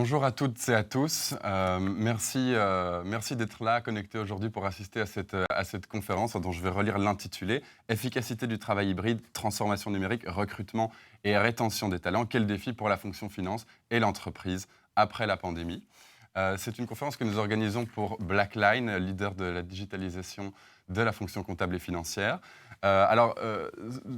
Bonjour à toutes et à tous. Merci d'être là, connectés aujourd'hui pour assister à cette conférence dont je vais relire l'intitulé Efficacité du travail hybride, transformation numérique, recrutement et rétention des talents. Quels défis pour la fonction finance et l'entreprise après la pandémie. C'est une conférence que nous organisons pour Blackline, leader de la digitalisation de la fonction comptable et financière.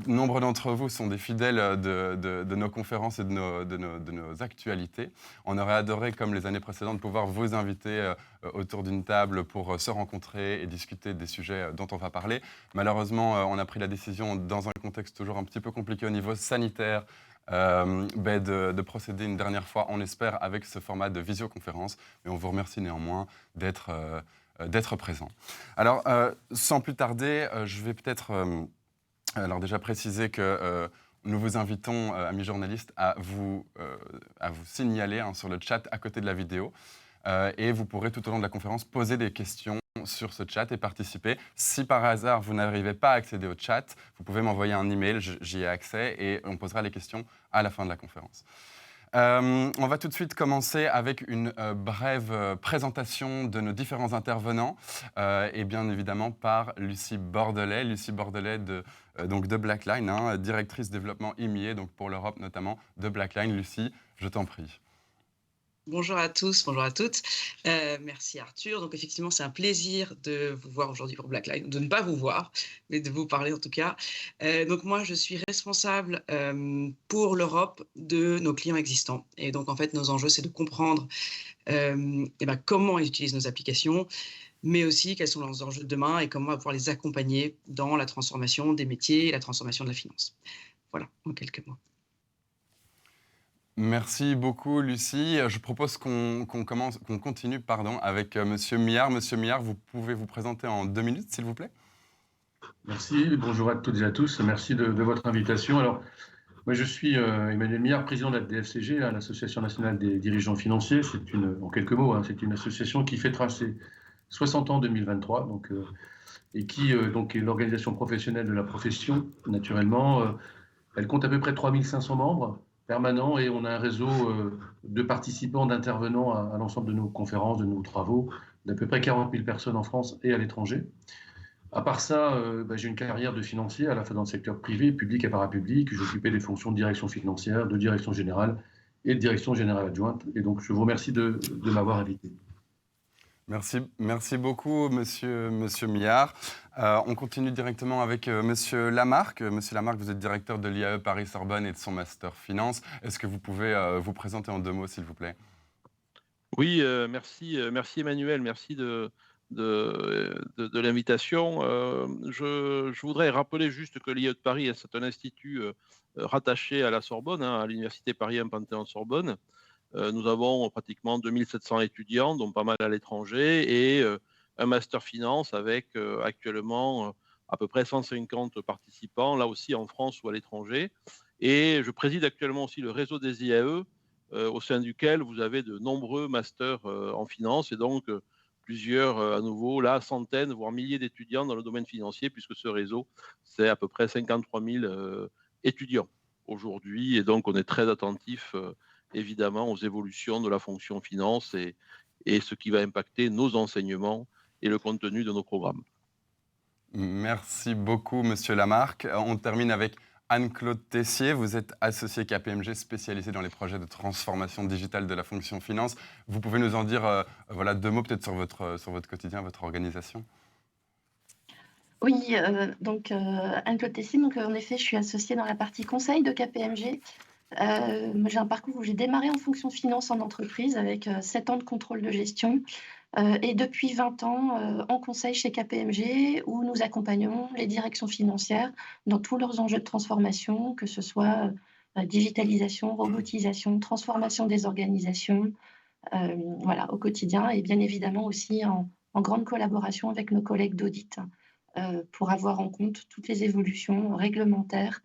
Nombre d'entre vous sont des fidèles de nos conférences et de nos actualités. On aurait adoré, comme les années précédentes, pouvoir vous inviter autour d'une table pour se rencontrer et discuter des sujets dont on va parler. Malheureusement, on a pris la décision, dans un contexte toujours un petit peu compliqué au niveau sanitaire, de procéder une dernière fois, on espère, avec ce format de visioconférence. Mais on vous remercie néanmoins d'être présent. Alors, sans plus tarder, je vais peut-être déjà préciser que nous vous invitons, amis journalistes, à vous signaler sur le chat à côté de la vidéo. Et vous pourrez tout au long de la conférence poser des questions sur ce chat et participer. Si par hasard vous n'arrivez pas à accéder au chat, vous pouvez m'envoyer un email, j'y ai accès et on posera les questions à la fin de la conférence. On va tout de suite commencer avec une brève présentation de nos différents intervenants et bien évidemment par Lucie Bordelais. Lucie Bordelais de Blackline, directrice développement IMIE, donc pour l'Europe notamment de Blackline. Lucie, je t'en prie. Bonjour à tous, bonjour à toutes. Merci Arthur. Donc effectivement, c'est un plaisir de vous voir aujourd'hui pour Blackline, de ne pas vous voir, mais de vous parler en tout cas. Donc moi, je suis responsable pour l'Europe de nos clients existants. Et donc en fait, nos enjeux, c'est de comprendre comment ils utilisent nos applications, mais aussi quels sont leurs enjeux de demain et comment on va pouvoir les accompagner dans la transformation des métiers et la transformation de la finance. Voilà, en quelques mots. Merci beaucoup, Lucie. Je propose qu'on continue avec Monsieur Miard. Monsieur Miard, vous pouvez vous présenter en 2 minutes, s'il vous plaît. Merci, bonjour à toutes et à tous. Merci de votre invitation. Alors, moi, je suis Emmanuel Miard, président de la DFCG, l'Association nationale des dirigeants financiers. C'est en quelques mots, c'est une association qui fêtera ses 60 ans en 2023, et qui donc est l'organisation professionnelle de la profession, naturellement. Elle compte à peu près 3500 membres permanents et on a un réseau de participants, d'intervenants à l'ensemble de nos conférences, de nos travaux, d'à peu près 40 000 personnes en France et à l'étranger. À part ça, j'ai une carrière de financier à la fois dans le secteur privé, public et parapublic. J'occupais des fonctions de direction financière, de direction générale et de direction générale adjointe. Et donc, je vous remercie de m'avoir invité. Merci beaucoup, Monsieur Miard. On continue directement avec Monsieur Lamarque. Monsieur Lamarque, vous êtes directeur de l'IAE Paris-Sorbonne et de son master finance. Est-ce que vous pouvez vous présenter en 2 mots, s'il vous plaît? Oui, merci Emmanuel, merci de l'invitation. Je voudrais rappeler juste que l'IAE de Paris, c'est un institut rattaché à la Sorbonne, à l'Université Paris 1 Panthéon-Sorbonne. Nous avons pratiquement 2700 étudiants, dont pas mal à l'étranger, et un master finance avec actuellement à peu près 150 participants, là aussi en France ou à l'étranger. Et je préside actuellement aussi le réseau des IAE, au sein duquel vous avez de nombreux masters en finance, et donc plusieurs, à nouveau, là, centaines, voire milliers d'étudiants dans le domaine financier, puisque ce réseau, c'est à peu près 53 000 étudiants aujourd'hui, et donc on est très attentif évidemment aux évolutions de la fonction finance et ce qui va impacter nos enseignements et le contenu de nos programmes. Merci beaucoup, Monsieur Lamarque. On termine avec Anne-Claude Tessier. Vous êtes associée KPMG spécialisée dans les projets de transformation digitale de la fonction finance. Vous pouvez nous en dire 2 mots peut-être sur votre quotidien, votre organisation? Oui, Anne-Claude Tessier, en effet, je suis associée dans la partie conseil de KPMG. J'ai un parcours où j'ai démarré en fonction de finance en entreprise avec 7 ans de contrôle de gestion et depuis 20 ans en conseil chez KPMG où nous accompagnons les directions financières dans tous leurs enjeux de transformation, que ce soit digitalisation, robotisation, transformation des organisations, au quotidien et bien évidemment aussi en grande collaboration avec nos collègues d'audit pour avoir en compte toutes les évolutions réglementaires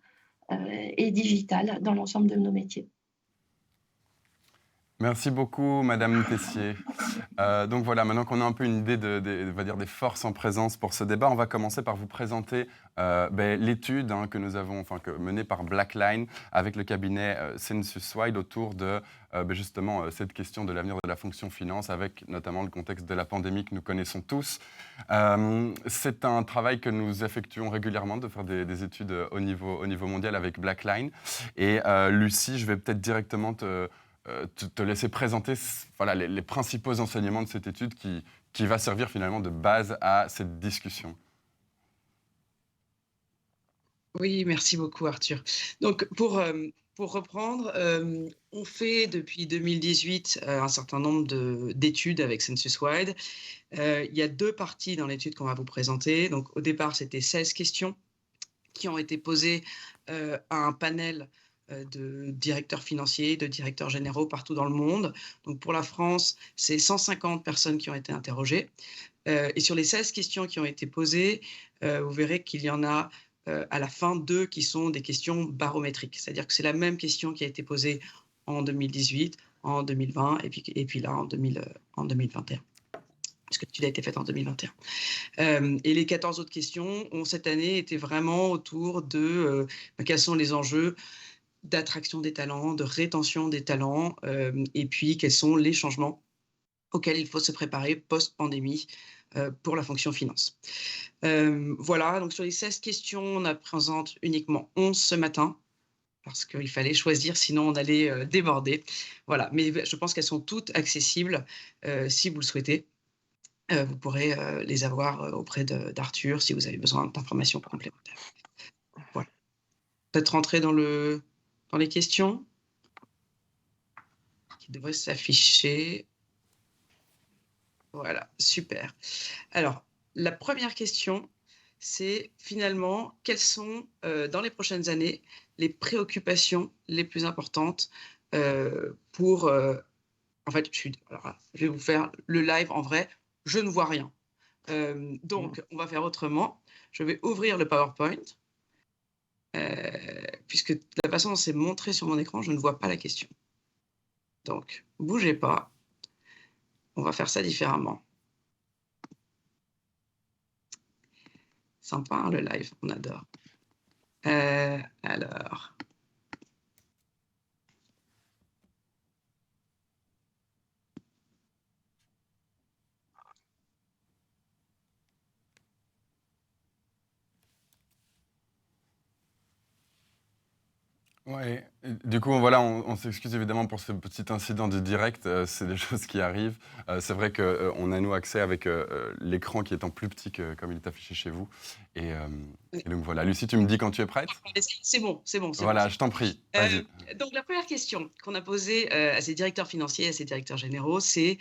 et digitales dans l'ensemble de nos métiers. Merci beaucoup, Madame Tessier. Donc voilà, maintenant qu'on a un peu une idée on va dire des forces en présence pour ce débat, on va commencer par vous présenter l'étude que nous avons, menée par Blackline avec le cabinet Census Wide autour de justement cette question de l'avenir de la fonction finance, avec notamment le contexte de la pandémie que nous connaissons tous. C'est un travail que nous effectuons régulièrement, de faire des études au niveau mondial avec Blackline. Et Lucie, je vais peut-être directement te laisser présenter les principaux enseignements de cette étude qui va servir finalement de base à cette discussion. Oui, merci beaucoup Arthur. Donc pour reprendre, on fait depuis 2018 un certain nombre d'études avec Census Wide. Il y a 2 parties dans l'étude qu'on va vous présenter. Donc au départ, c'était 16 questions qui ont été posées à un panel de directeurs financiers, de directeurs généraux partout dans le monde. Donc pour la France, c'est 150 personnes qui ont été interrogées. Et sur les 16 questions qui ont été posées, vous verrez qu'il y en a à la fin 2 qui sont des questions barométriques. C'est-à-dire que c'est la même question qui a été posée en 2018, en 2020 et puis là en 2021. Parce que l'étude a été faite en 2021. Et les 14 autres questions ont cette année été vraiment autour de quels sont les enjeux d'attraction des talents, de rétention des talents, et puis quels sont les changements auxquels il faut se préparer post-pandémie pour la fonction finance. Voilà, donc sur les 16 questions, on en présente uniquement 11 ce matin, parce qu'il fallait choisir, sinon on allait déborder. Voilà, mais je pense qu'elles sont toutes accessibles si vous le souhaitez. Vous pourrez les avoir auprès d'Arthur si vous avez besoin d'informations complémentaires. Voilà. Peut-être rentrer dans les questions qui devraient s'afficher. Voilà, super. Alors, la première question, c'est finalement quelles sont dans les prochaines années les préoccupations les plus importantes pour... en fait, je vais vous faire le live en vrai. Je ne vois rien. Donc, on va faire autrement. Je vais ouvrir le PowerPoint. Puisque la façon dont c'est montré sur mon écran, je ne vois pas la question. Donc, bougez pas. On va faire ça différemment. Sympa, hein, le live, on adore. Alors... Ouais. Du coup, voilà, on s'excuse évidemment pour ce petit incident de direct. C'est des choses qui arrivent. C'est vrai qu'on a nous accès avec l'écran qui est en plus petit que comme il est affiché chez vous. Et donc voilà. Lucie, tu me dis quand tu es prête? C'est bon. Voilà, bon. je t'en prie. Vas-y. Donc la première question qu'on a posée à ces directeurs financiers, à ces directeurs généraux, c'est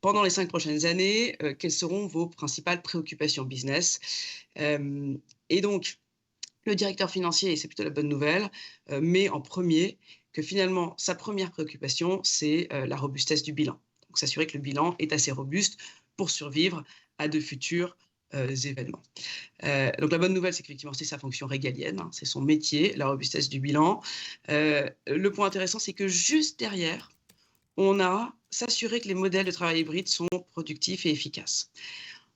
pendant les 5 prochaines années, quelles seront vos principales préoccupations business? Et donc, le directeur financier, et c'est plutôt la bonne nouvelle, met en premier que finalement, sa première préoccupation, c'est la robustesse du bilan. Donc, s'assurer que le bilan est assez robuste pour survivre à de futurs événements. Donc, la bonne nouvelle, c'est qu'effectivement, c'est sa fonction régalienne, hein, c'est son métier, la robustesse du bilan. Le point intéressant, c'est que juste derrière, on a s'assurer que les modèles de travail hybride sont productifs et efficaces.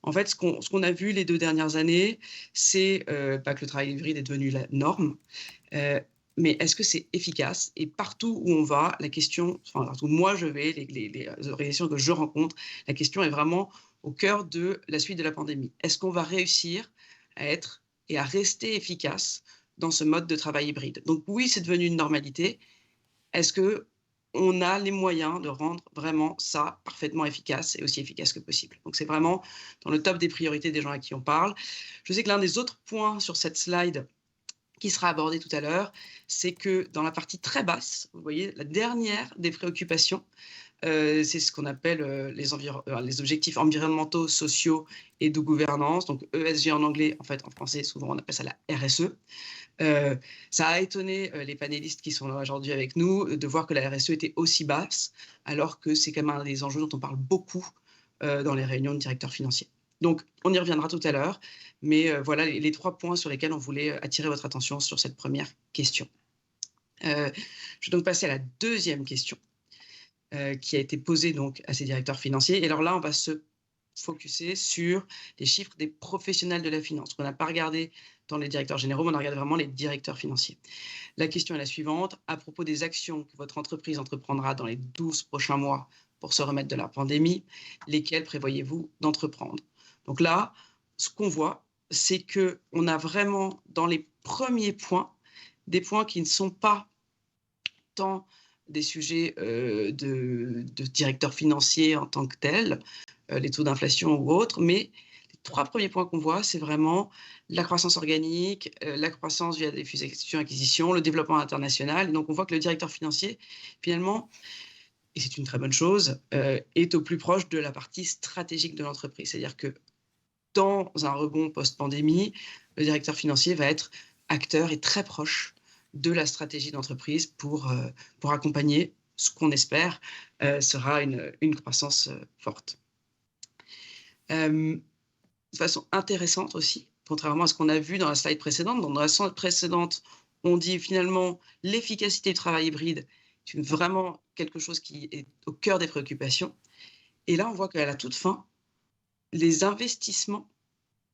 En fait, ce qu'on a vu les 2 dernières années, c'est que le travail hybride est devenu la norme. Mais est-ce que c'est efficace? Et partout où on va, la question, partout où moi je vais, les organisations que je rencontre, la question est vraiment au cœur de la suite de la pandémie. Est-ce qu'on va réussir à être et à rester efficace dans ce mode de travail hybride? Donc oui, c'est devenu une normalité. Est-ce que on a les moyens de rendre vraiment ça parfaitement efficace et aussi efficace que possible? Donc, c'est vraiment dans le top des priorités des gens à qui on parle. Je sais que l'un des autres points sur cette slide qui sera abordé tout à l'heure, c'est que dans la partie très basse, vous voyez, la dernière des préoccupations, c'est ce qu'on appelle les objectifs environnementaux, sociaux et de gouvernance, donc ESG en anglais, en fait, en français, souvent on appelle ça la RSE. Ça a étonné les panélistes qui sont là aujourd'hui avec nous de voir que la RSE était aussi basse, alors que c'est quand même un des enjeux dont on parle beaucoup dans les réunions de directeurs financiers. Donc, on y reviendra tout à l'heure, mais voilà les 3 points sur lesquels on voulait attirer votre attention sur cette première question. Je vais donc passer à la deuxième question. qui a été posée donc à ces directeurs financiers. Et alors là, on va se focuser sur les chiffres des professionnels de la finance. On n'a pas regardé dans les directeurs généraux, mais on a regardé vraiment les directeurs financiers. La question est la suivante. À propos des actions que votre entreprise entreprendra dans les 12 prochains mois pour se remettre de la pandémie, lesquelles prévoyez-vous d'entreprendre? Donc là, ce qu'on voit, c'est qu'on a vraiment dans les premiers points, des points qui ne sont pas tant des sujets de directeurs financiers en tant que tels, les taux d'inflation ou autres, mais les 3 premiers points qu'on voit, c'est vraiment la croissance organique, la croissance via des fusions-acquisitions, le développement international. Et donc, on voit que le directeur financier, finalement, et c'est une très bonne chose, est au plus proche de la partie stratégique de l'entreprise. C'est-à-dire que dans un rebond post-pandémie, le directeur financier va être acteur et très proche de la stratégie d'entreprise pour accompagner ce qu'on espère sera une croissance forte. De façon intéressante aussi, contrairement à ce qu'on a vu dans la slide précédente. Dans la slide précédente, on dit finalement l'efficacité du travail hybride, c'est vraiment quelque chose qui est au cœur des préoccupations. Et là, on voit qu'à la toute fin, les investissements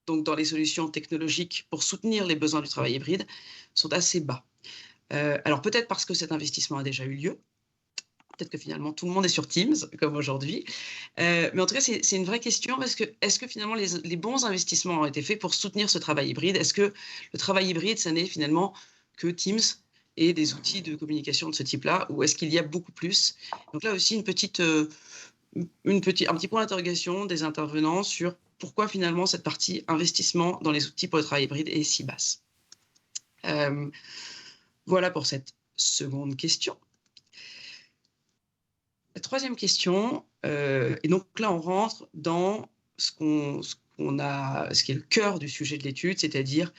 donc dans les solutions technologiques pour soutenir les besoins du travail hybride sont assez bas. Alors peut-être parce que cet investissement a déjà eu lieu, peut-être que finalement tout le monde est sur Teams comme aujourd'hui, mais en tout cas c'est une vraie question parce que est-ce que finalement les bons investissements ont été faits pour soutenir ce travail hybride? Est-ce que le travail hybride, ça n'est finalement que Teams et des outils de communication de ce type-là, ou est-ce qu'il y a beaucoup plus? Donc là aussi un petit point d'interrogation des intervenants sur pourquoi finalement cette partie investissement dans les outils pour le travail hybride est si basse. Voilà pour cette seconde question. La troisième question, et donc là on rentre dans ce qui est le cœur du sujet de l'étude, c'est-à-dire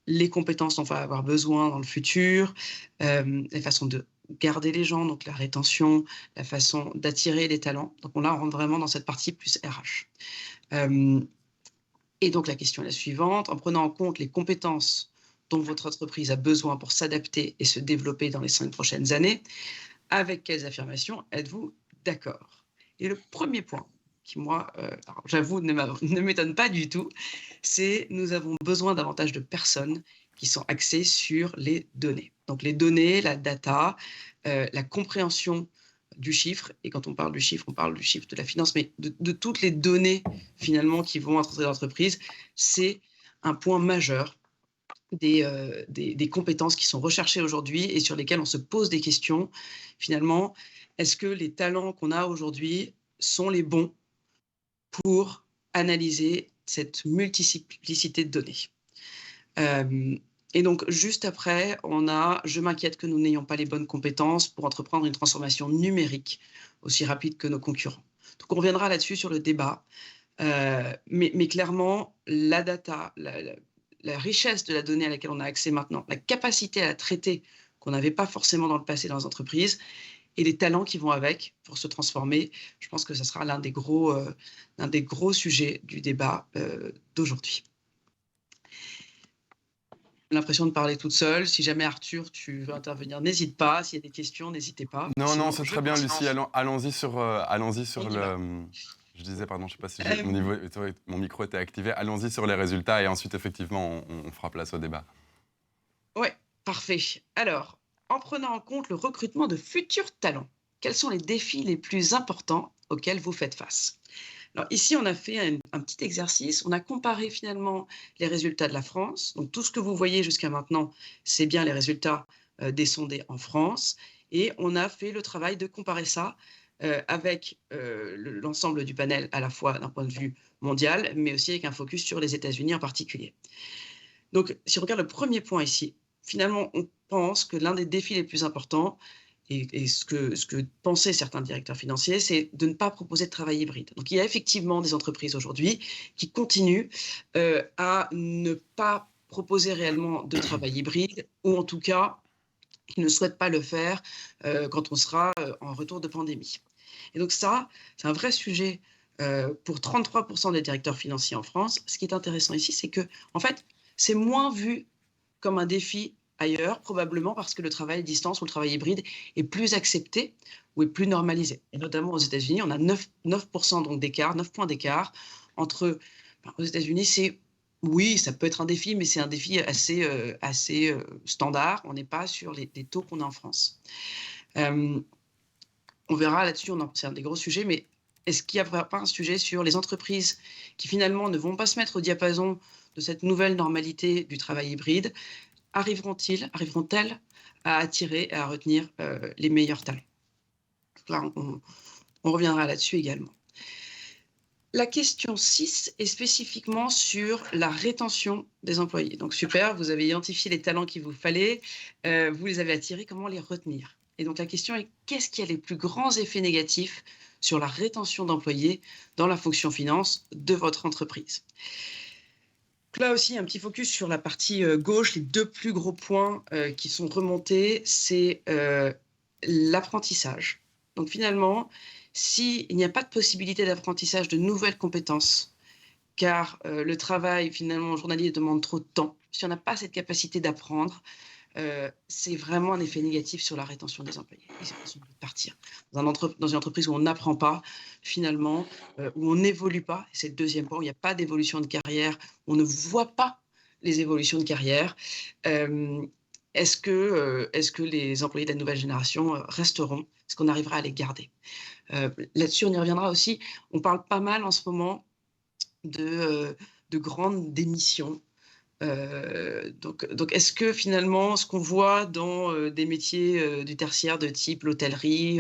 les compétences dont on va avoir besoin dans le futur, les façons de garder les gens, donc la rétention, la façon d'attirer les talents. Donc là on rentre vraiment dans cette partie plus RH. Et donc la question est la suivante, en prenant en compte les compétences dont votre entreprise a besoin pour s'adapter et se développer dans les 5 prochaines années, avec quelles affirmations êtes-vous d'accord? Et le premier point qui, moi, j'avoue, ne m'étonne pas du tout, c'est nous avons besoin davantage de personnes qui sont axées sur les données. Donc les données, la data, la compréhension du chiffre, et quand on parle du chiffre, on parle du chiffre de la finance, mais de toutes les données finalement qui vont entrer dans l'entreprise, c'est un point majeur des compétences qui sont recherchées aujourd'hui et sur lesquelles on se pose des questions. Finalement, est-ce que les talents qu'on a aujourd'hui sont les bons pour analyser cette multiplicité de données? Et donc, juste après, je m'inquiète que nous n'ayons pas les bonnes compétences pour entreprendre une transformation numérique aussi rapide que nos concurrents. Donc, on reviendra là-dessus sur le débat. Mais clairement, la data, la richesse de la donnée à laquelle on a accès maintenant, la capacité à la traiter qu'on n'avait pas forcément dans le passé dans les entreprises, et les talents qui vont avec pour se transformer, je pense que ce sera l'un des gros sujets du débat d'aujourd'hui. J'ai l'impression de parler toute seule. Si jamais Arthur, tu veux intervenir, n'hésite pas. S'il y a des questions, n'hésitez pas. Non, c'est très bien, Lucie. Allons-y sur le... Je disais, pardon, je ne sais pas si mon micro était activé. Allons-y sur les résultats et ensuite, effectivement, on fera place au débat. Oui, parfait. Alors, en prenant en compte le recrutement de futurs talents, quels sont les défis les plus importants auxquels vous faites face? Alors ici, on a fait un petit exercice. On a comparé finalement les résultats de la France. Donc tout ce que vous voyez jusqu'à maintenant, c'est bien les résultats des sondés en France. Et on a fait le travail de comparer ça avec l'ensemble du panel, à la fois d'un point de vue mondial, mais aussi avec un focus sur les États-Unis en particulier. Donc si on regarde le premier point ici, finalement, on pense que l'un des défis les plus importants, et ce que pensaient certains directeurs financiers, c'est de ne pas proposer de travail hybride. Donc, il y a effectivement des entreprises aujourd'hui qui continuent à ne pas proposer réellement de travail hybride, ou en tout cas, qui ne souhaitent pas le faire quand on sera en retour de pandémie. Et donc ça, c'est un vrai sujet pour 33% des directeurs financiers en France. Ce qui est intéressant ici, c'est que, en fait, c'est moins vu comme un défi ailleurs, probablement parce que le travail à distance ou le travail hybride est plus accepté ou est plus normalisé. Et notamment aux États-Unis, on a 9% donc d'écart, 9 points d'écart entre. Aux États-Unis, oui, ça peut être un défi, mais c'est un défi assez standard. On n'est pas sur les taux qu'on a en France. On verra là-dessus, c'est un des gros sujets, mais est-ce qu'il n'y a pas un sujet sur les entreprises qui finalement ne vont pas se mettre au diapason de cette nouvelle normalité du travail hybride? Arriveront-elles à attirer et à retenir les meilleurs talents? Là, on reviendra là-dessus également. La question 6 est spécifiquement sur la rétention des employés. Donc super, vous avez identifié les talents qu'il vous fallait, vous les avez attirés, comment les retenir? Et donc la question est, qu'est-ce qui a les plus grands effets négatifs sur la rétention d'employés dans la fonction finance de votre entreprise? Là aussi, un petit focus sur la partie gauche. Les 2 plus gros points qui sont remontés, c'est l'apprentissage. Donc finalement, s'il n'y a pas de possibilité d'apprentissage de nouvelles compétences, car le travail finalement journalier demande trop de temps, si on n'a pas cette capacité d'apprendre, c'est vraiment un effet négatif sur la rétention des employés. Ils ont besoin de partir. Dans une entreprise où on n'apprend pas, finalement, où on n'évolue pas, c'est le deuxième point, où il n'y a pas d'évolution de carrière, on ne voit pas les évolutions de carrière. Est-ce que les employés de la nouvelle génération resteront? Est-ce qu'on arrivera à les garder? Là-dessus, on y reviendra aussi. On parle pas mal en ce moment de grandes démissions. Donc est-ce que finalement, ce qu'on voit dans des métiers du tertiaire de type l'hôtellerie,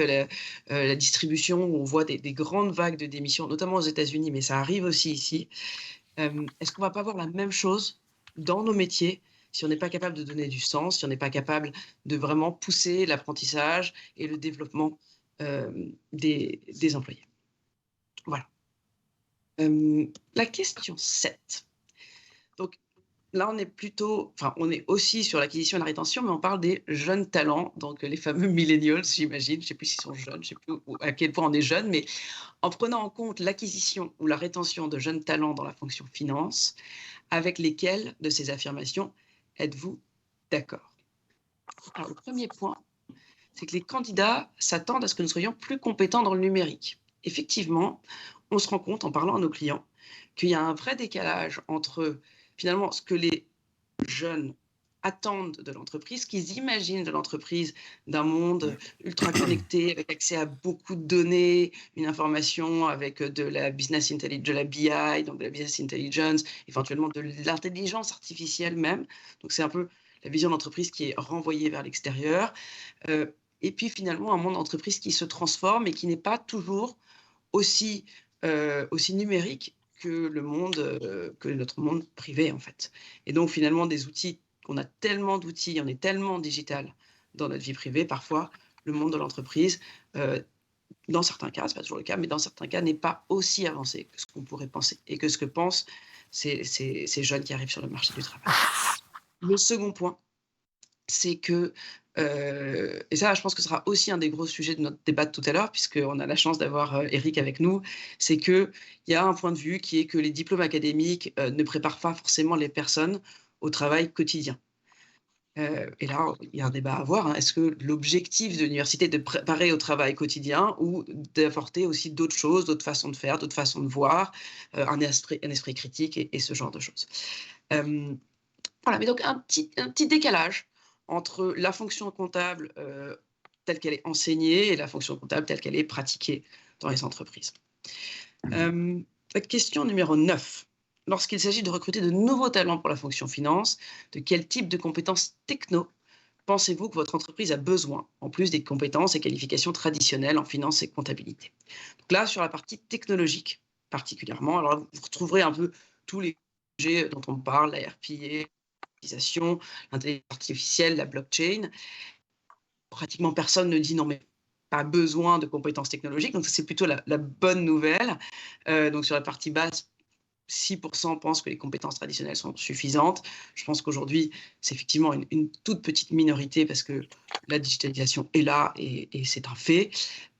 la distribution, où on voit des grandes vagues de démissions, notamment aux États-Unis, mais ça arrive aussi ici, est-ce qu'on ne va pas voir la même chose dans nos métiers si on n'est pas capable de donner du sens, si on n'est pas capable de vraiment pousser l'apprentissage et le développement des employés? Voilà. La question 7. Donc, là, on est aussi sur l'acquisition et la rétention, mais on parle des jeunes talents, donc les fameux millennials, j'imagine. Je ne sais plus s'ils sont jeunes, je ne sais plus à quel point on est jeune, mais en prenant en compte l'acquisition ou la rétention de jeunes talents dans la fonction finance, avec lesquels de ces affirmations êtes-vous d'accord? Alors, le premier point, c'est que les candidats s'attendent à ce que nous soyons plus compétents dans le numérique. Effectivement, on se rend compte en parlant à nos clients qu'il y a un vrai décalage entre finalement ce que les jeunes attendent de l'entreprise, ce qu'ils imaginent de l'entreprise, d'un monde ultra connecté, avec accès à beaucoup de données, une information avec de la business intelligence, de la BI, donc de la business intelligence, éventuellement de l'intelligence artificielle même. Donc c'est un peu la vision d'entreprise qui est renvoyée vers l'extérieur. Et puis finalement un monde d'entreprise qui se transforme et qui n'est pas toujours aussi numérique que notre monde privé en fait. Et donc finalement des outils, on a tellement d'outils, on est tellement digital dans notre vie privée, parfois le monde de l'entreprise, dans certains cas, c'est pas toujours le cas, mais dans certains cas n'est pas aussi avancé que ce qu'on pourrait penser et que ce que pensent ces jeunes qui arrivent sur le marché du travail. Le second point, c'est que, et ça je pense que ce sera aussi un des gros sujets de notre débat de tout à l'heure, puisqu'on a la chance d'avoir Eric avec nous, c'est qu'il y a un point de vue qui est que les diplômes académiques ne préparent pas forcément les personnes au travail quotidien. Et là, il y a un débat à avoir. Est-ce que l'objectif de l'université est de préparer au travail quotidien ou d'apporter aussi d'autres choses, d'autres façons de faire, d'autres façons de voir, un esprit critique et ce genre de choses. Voilà, mais donc un petit décalage entre la fonction comptable telle qu'elle est enseignée et la fonction comptable telle qu'elle est pratiquée dans les entreprises. La question numéro 9. Lorsqu'il s'agit de recruter de nouveaux talents pour la fonction finance, de quel type de compétences techno pensez-vous que votre entreprise a besoin, en plus des compétences et qualifications traditionnelles en finance et comptabilité? Donc là, sur la partie technologique particulièrement, alors vous retrouverez un peu tous les sujets dont on parle, la RPA, l'intelligence artificielle, la blockchain. Pratiquement personne ne dit non, mais pas besoin de compétences technologiques. Donc, c'est plutôt la bonne nouvelle. Donc, sur la partie basse, 6% pensent que les compétences traditionnelles sont suffisantes. Je pense qu'aujourd'hui, c'est effectivement une toute petite minorité parce que la digitalisation est là et c'est un fait.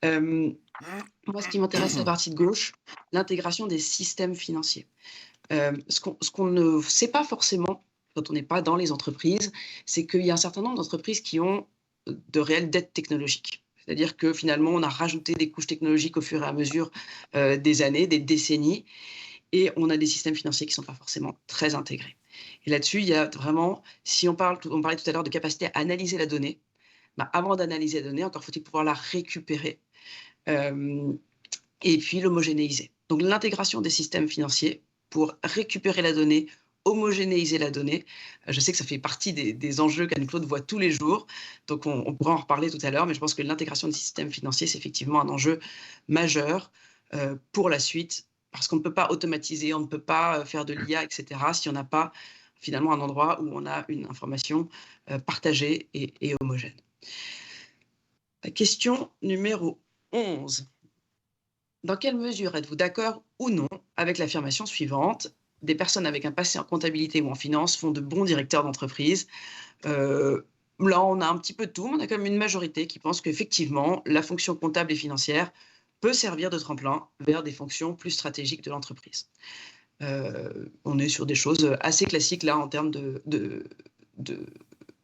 Moi, ce qui m'intéresse, c'est la partie de gauche, l'intégration des systèmes financiers. Ce qu'on ne sait pas forcément quand on n'est pas dans les entreprises, c'est qu'il y a un certain nombre d'entreprises qui ont de réelles dettes technologiques. C'est-à-dire que finalement, on a rajouté des couches technologiques au fur et à mesure des années, des décennies, et on a des systèmes financiers qui ne sont pas forcément très intégrés. Et là-dessus, il y a vraiment, si on parlait tout à l'heure de capacité à analyser la donnée, avant d'analyser la donnée, encore faut-il pouvoir la récupérer et puis l'homogénéiser. Donc l'intégration des systèmes financiers pour récupérer la donnée, homogénéiser la donnée. Je sais que ça fait partie des enjeux qu'Anne-Claude voit tous les jours, donc on pourra en reparler tout à l'heure, mais je pense que l'intégration des systèmes financiers, c'est effectivement un enjeu majeur pour la suite, parce qu'on ne peut pas automatiser, on ne peut pas faire de l'IA, etc., si on n'a pas finalement un endroit où on a une information partagée et homogène. La question numéro 11. Dans quelle mesure êtes-vous d'accord ou non avec l'affirmation suivante ? Des personnes avec un passé en comptabilité ou en finance font de bons directeurs d'entreprise. Là, on a un petit peu de tout, mais on a quand même une majorité qui pense qu'effectivement, la fonction comptable et financière peut servir de tremplin vers des fonctions plus stratégiques de l'entreprise. On est sur des choses assez classiques là en termes de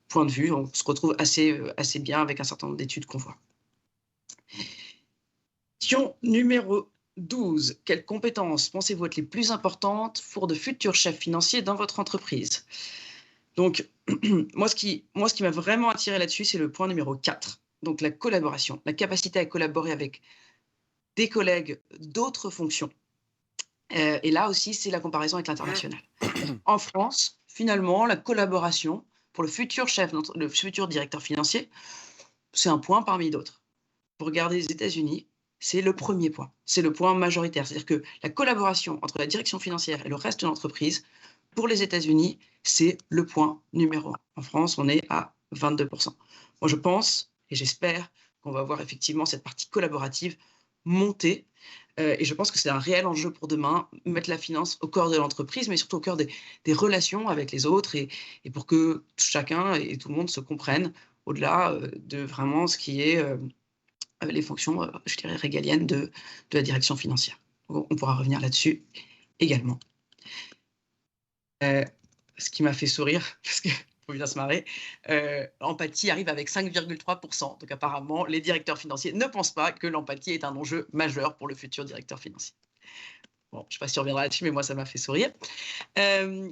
point de vue. On se retrouve assez bien avec un certain nombre d'études qu'on voit. Question numéro 12. Quelles compétences pensez-vous être les plus importantes pour de futurs chefs financiers dans votre entreprise ? Donc, moi, ce qui m'a vraiment attiré là-dessus, c'est le point numéro 4. Donc, la collaboration, la capacité à collaborer avec des collègues d'autres fonctions. Et là aussi, c'est la comparaison avec l'international. En France, finalement, la collaboration pour le futur directeur financier, c'est un point parmi d'autres. Vous regardez les États-Unis, c'est le premier point, c'est le point majoritaire. C'est-à-dire que la collaboration entre la direction financière et le reste de l'entreprise, pour les États-Unis, c'est le point numéro 1. En France, on est à 22%. Moi, je pense et j'espère qu'on va voir effectivement cette partie collaborative monter. Et je pense que c'est un réel enjeu pour demain, mettre la finance au cœur de l'entreprise, mais surtout au cœur des relations avec les autres et pour que chacun et tout le monde se comprennent au-delà de vraiment ce qui est les fonctions, je dirais, régaliennes de la direction financière. On pourra revenir là-dessus également. Ce qui m'a fait sourire, parce qu'il faut bien se marrer, l'empathie arrive avec 5,3%. Donc apparemment, les directeurs financiers ne pensent pas que l'empathie est un enjeu majeur pour le futur directeur financier. Bon, je ne sais pas si on reviendra là-dessus, mais moi, ça m'a fait sourire.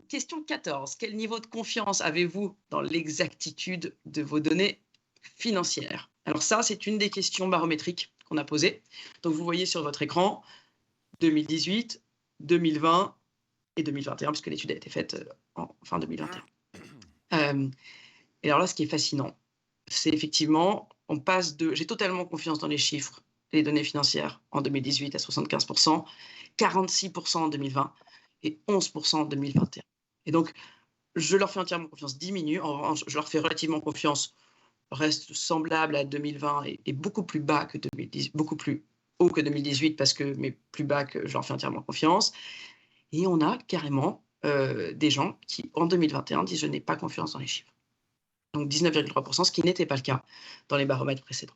Question 14. Quel niveau de confiance avez-vous dans l'exactitude de vos données financières ? Alors ça, c'est une des questions barométriques qu'on a posées. Donc vous voyez sur votre écran 2018, 2020 et 2021, puisque l'étude a été faite en fin 2021. Et alors là, ce qui est fascinant, c'est effectivement, on passe de « j'ai totalement confiance dans les chiffres et les données financières » en 2018 à 75%, 46% en 2020 et 11% en 2021. Et donc, je leur fais entièrement confiance, diminue. En revanche, je leur fais relativement confiance, reste semblable à 2020 et beaucoup plus bas que 2010, beaucoup plus haut que 2018 parce que, mais plus bas que je leur fais entièrement confiance. Et on a carrément des gens qui, en 2021, disent « je n'ai pas confiance dans les chiffres ». Donc 19,3%, ce qui n'était pas le cas dans les baromètres précédents.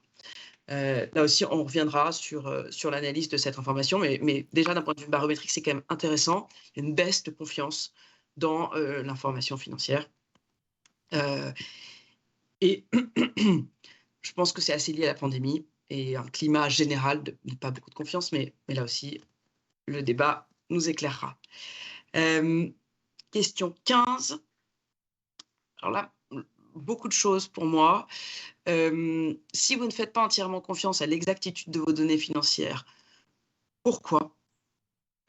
Là aussi, on reviendra sur l'analyse de cette information, mais déjà d'un point de vue barométrique, c'est quand même intéressant. Il y a une baisse de confiance dans l'information financière. Et je pense que c'est assez lié à la pandémie et un climat général de pas beaucoup de confiance, mais là aussi, le débat nous éclairera. Question 15. Alors là, beaucoup de choses pour moi. Si vous ne faites pas entièrement confiance à l'exactitude de vos données financières, pourquoi ?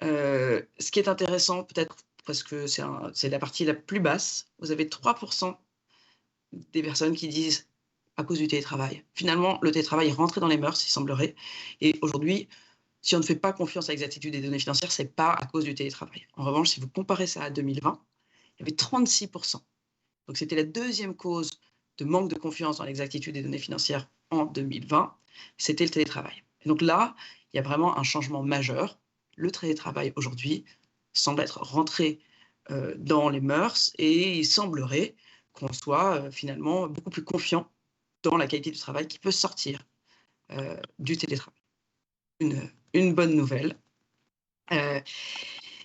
Ce qui est intéressant, peut-être parce que c'est la partie la plus basse, vous avez 3% des personnes qui disent à cause du télétravail. Finalement, le télétravail est rentré dans les mœurs, il semblerait. Et aujourd'hui, si on ne fait pas confiance à l'exactitude des données financières, ce n'est pas à cause du télétravail. En revanche, si vous comparez ça à 2020, il y avait 36%. Donc, c'était la deuxième cause de manque de confiance dans l'exactitude des données financières en 2020, c'était le télétravail. Et donc là, il y a vraiment un changement majeur. Le télétravail, aujourd'hui, semble être rentré dans les mœurs et il semblerait qu'on soit finalement beaucoup plus confiant dans la qualité du travail qui peut sortir du télétravail. Une bonne nouvelle.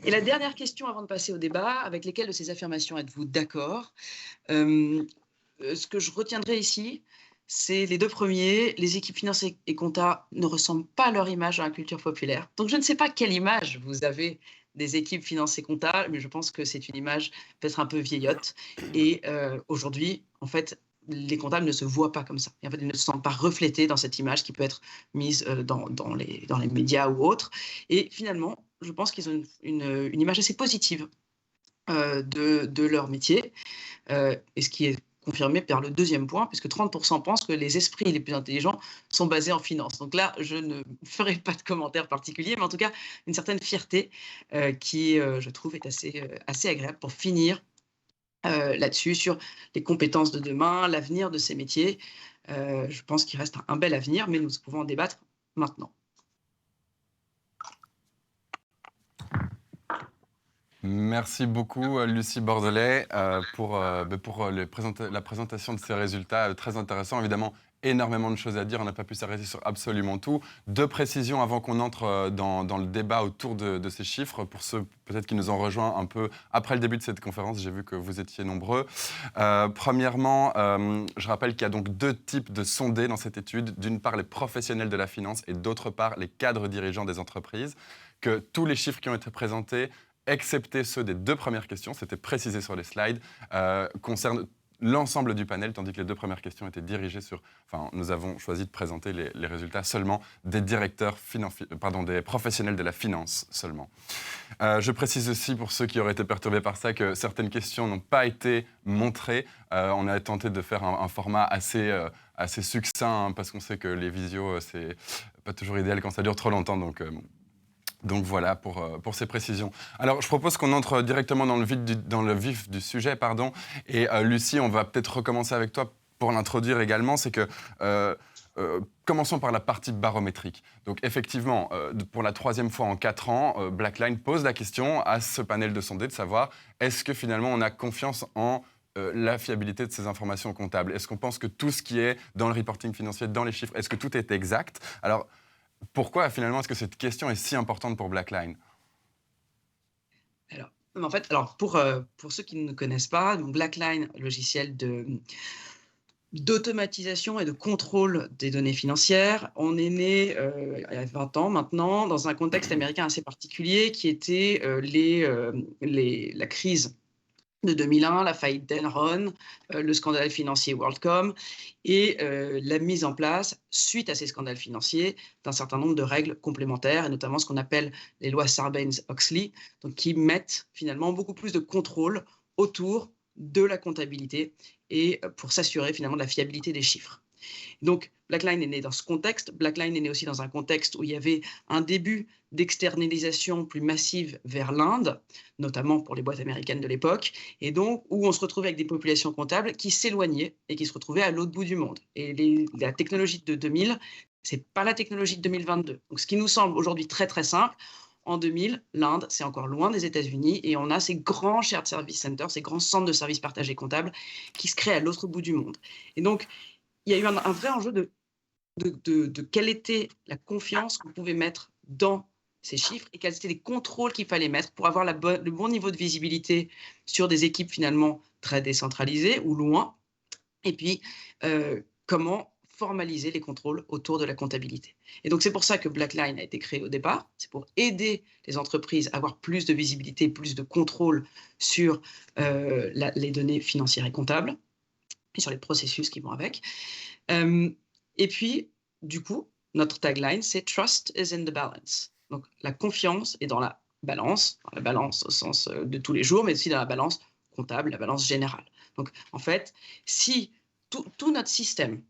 Et la dernière question avant de passer au débat, avec lesquelles de ces affirmations êtes-vous d'accord? Ce que je retiendrai ici, c'est les deux premiers. Les équipes finance et compta ne ressemblent pas à leur image dans la culture populaire. Donc je ne sais pas quelle image vous avez des équipes finance et compta, mais je pense que c'est une image peut-être un peu vieillotte. Et aujourd'hui, en fait, les comptables ne se voient pas comme ça. Et en fait, ils ne se sentent pas reflétés dans cette image qui peut être mise dans les médias ou autres. Et finalement, je pense qu'ils ont une image assez positive de leur métier. Et ce qui est confirmé par le deuxième point, puisque 30% pensent que les esprits les plus intelligents sont basés en finance. Donc là, je ne ferai pas de commentaire particulier, mais en tout cas, une certaine fierté qui, je trouve, est assez agréable pour finir là-dessus, sur les compétences de demain, l'avenir de ces métiers. Je pense qu'il reste un bel avenir, mais nous pouvons en débattre maintenant. Merci beaucoup, Lucie Bordelais, pour la présentation de ces résultats très intéressants. Évidemment, énormément de choses à dire. On n'a pas pu s'arrêter sur absolument tout. Deux précisions avant qu'on entre dans le débat autour de ces chiffres. Pour ceux peut-être qui nous ont rejoints un peu après le début de cette conférence, j'ai vu que vous étiez nombreux. Premièrement, je rappelle qu'il y a donc deux types de sondés dans cette étude. D'une part, les professionnels de la finance et d'autre part, les cadres dirigeants des entreprises. Que tous les chiffres qui ont été présentés, excepté ceux des deux premières questions, c'était précisé sur les slides, concernent l'ensemble du panel, tandis que les deux premières questions étaient dirigées sur... Enfin, nous avons choisi de présenter les résultats seulement des des professionnels de la finance seulement. Je précise aussi, pour ceux qui auraient été perturbés par ça, que certaines questions n'ont pas été montrées. On a tenté de faire un format assez succinct, hein, parce qu'on sait que les visios, c'est pas toujours idéal quand ça dure trop longtemps, donc voilà pour ces précisions. Alors je propose qu'on entre directement dans le vif du sujet, pardon. Et Lucie, on va peut-être recommencer avec toi pour l'introduire également. C'est que commençons par la partie barométrique. Donc effectivement, pour la troisième fois en 4 ans, Blackline pose la question à ce panel de sondés de savoir est-ce que finalement on a confiance en la fiabilité de ces informations comptables. Est-ce qu'on pense que tout ce qui est dans le reporting financier, dans les chiffres, est-ce que tout est exact? Alors, pourquoi, finalement, est-ce que cette question est si importante pour Blackline? Alors, pour ceux qui ne connaissent pas, donc Blackline, logiciel d'automatisation et de contrôle des données financières. On est né il y a 20 ans maintenant dans un contexte américain assez particulier qui était la crise de 2001, la faillite d'Enron, le scandale financier WorldCom et la mise en place, suite à ces scandales financiers, d'un certain nombre de règles complémentaires, et notamment ce qu'on appelle les lois Sarbanes-Oxley, donc qui mettent finalement beaucoup plus de contrôle autour de la comptabilité et pour s'assurer finalement de la fiabilité des chiffres. Donc, Blackline est né dans ce contexte. Blackline est né aussi dans un contexte où il y avait un début d'externalisation plus massive vers l'Inde, notamment pour les boîtes américaines de l'époque, et donc où on se retrouvait avec des populations comptables qui s'éloignaient et qui se retrouvaient à l'autre bout du monde. Et la technologie de 2000, c'est pas la technologie de 2022. Donc, ce qui nous semble aujourd'hui très très simple, en 2000, l'Inde, c'est encore loin des États-Unis et on a ces grands shared service centers, ces grands centres de services partagés comptables qui se créent à l'autre bout du monde. Et donc, il y a eu un vrai enjeu de quelle était la confiance qu'on pouvait mettre dans ces chiffres et quels étaient les contrôles qu'il fallait mettre pour avoir le bon niveau de visibilité sur des équipes finalement très décentralisées ou loin. Et puis, comment formaliser les contrôles autour de la comptabilité. Et donc, c'est pour ça que Blackline a été créé au départ. C'est pour aider les entreprises à avoir plus de visibilité, plus de contrôle sur les données financières et comptables et sur les processus qui vont avec. Et puis, du coup, notre tagline, c'est « Trust is in the balance ». Donc, la confiance est dans la balance au sens de tous les jours, mais aussi dans la balance comptable, la balance générale. Donc, en fait, si tout notre système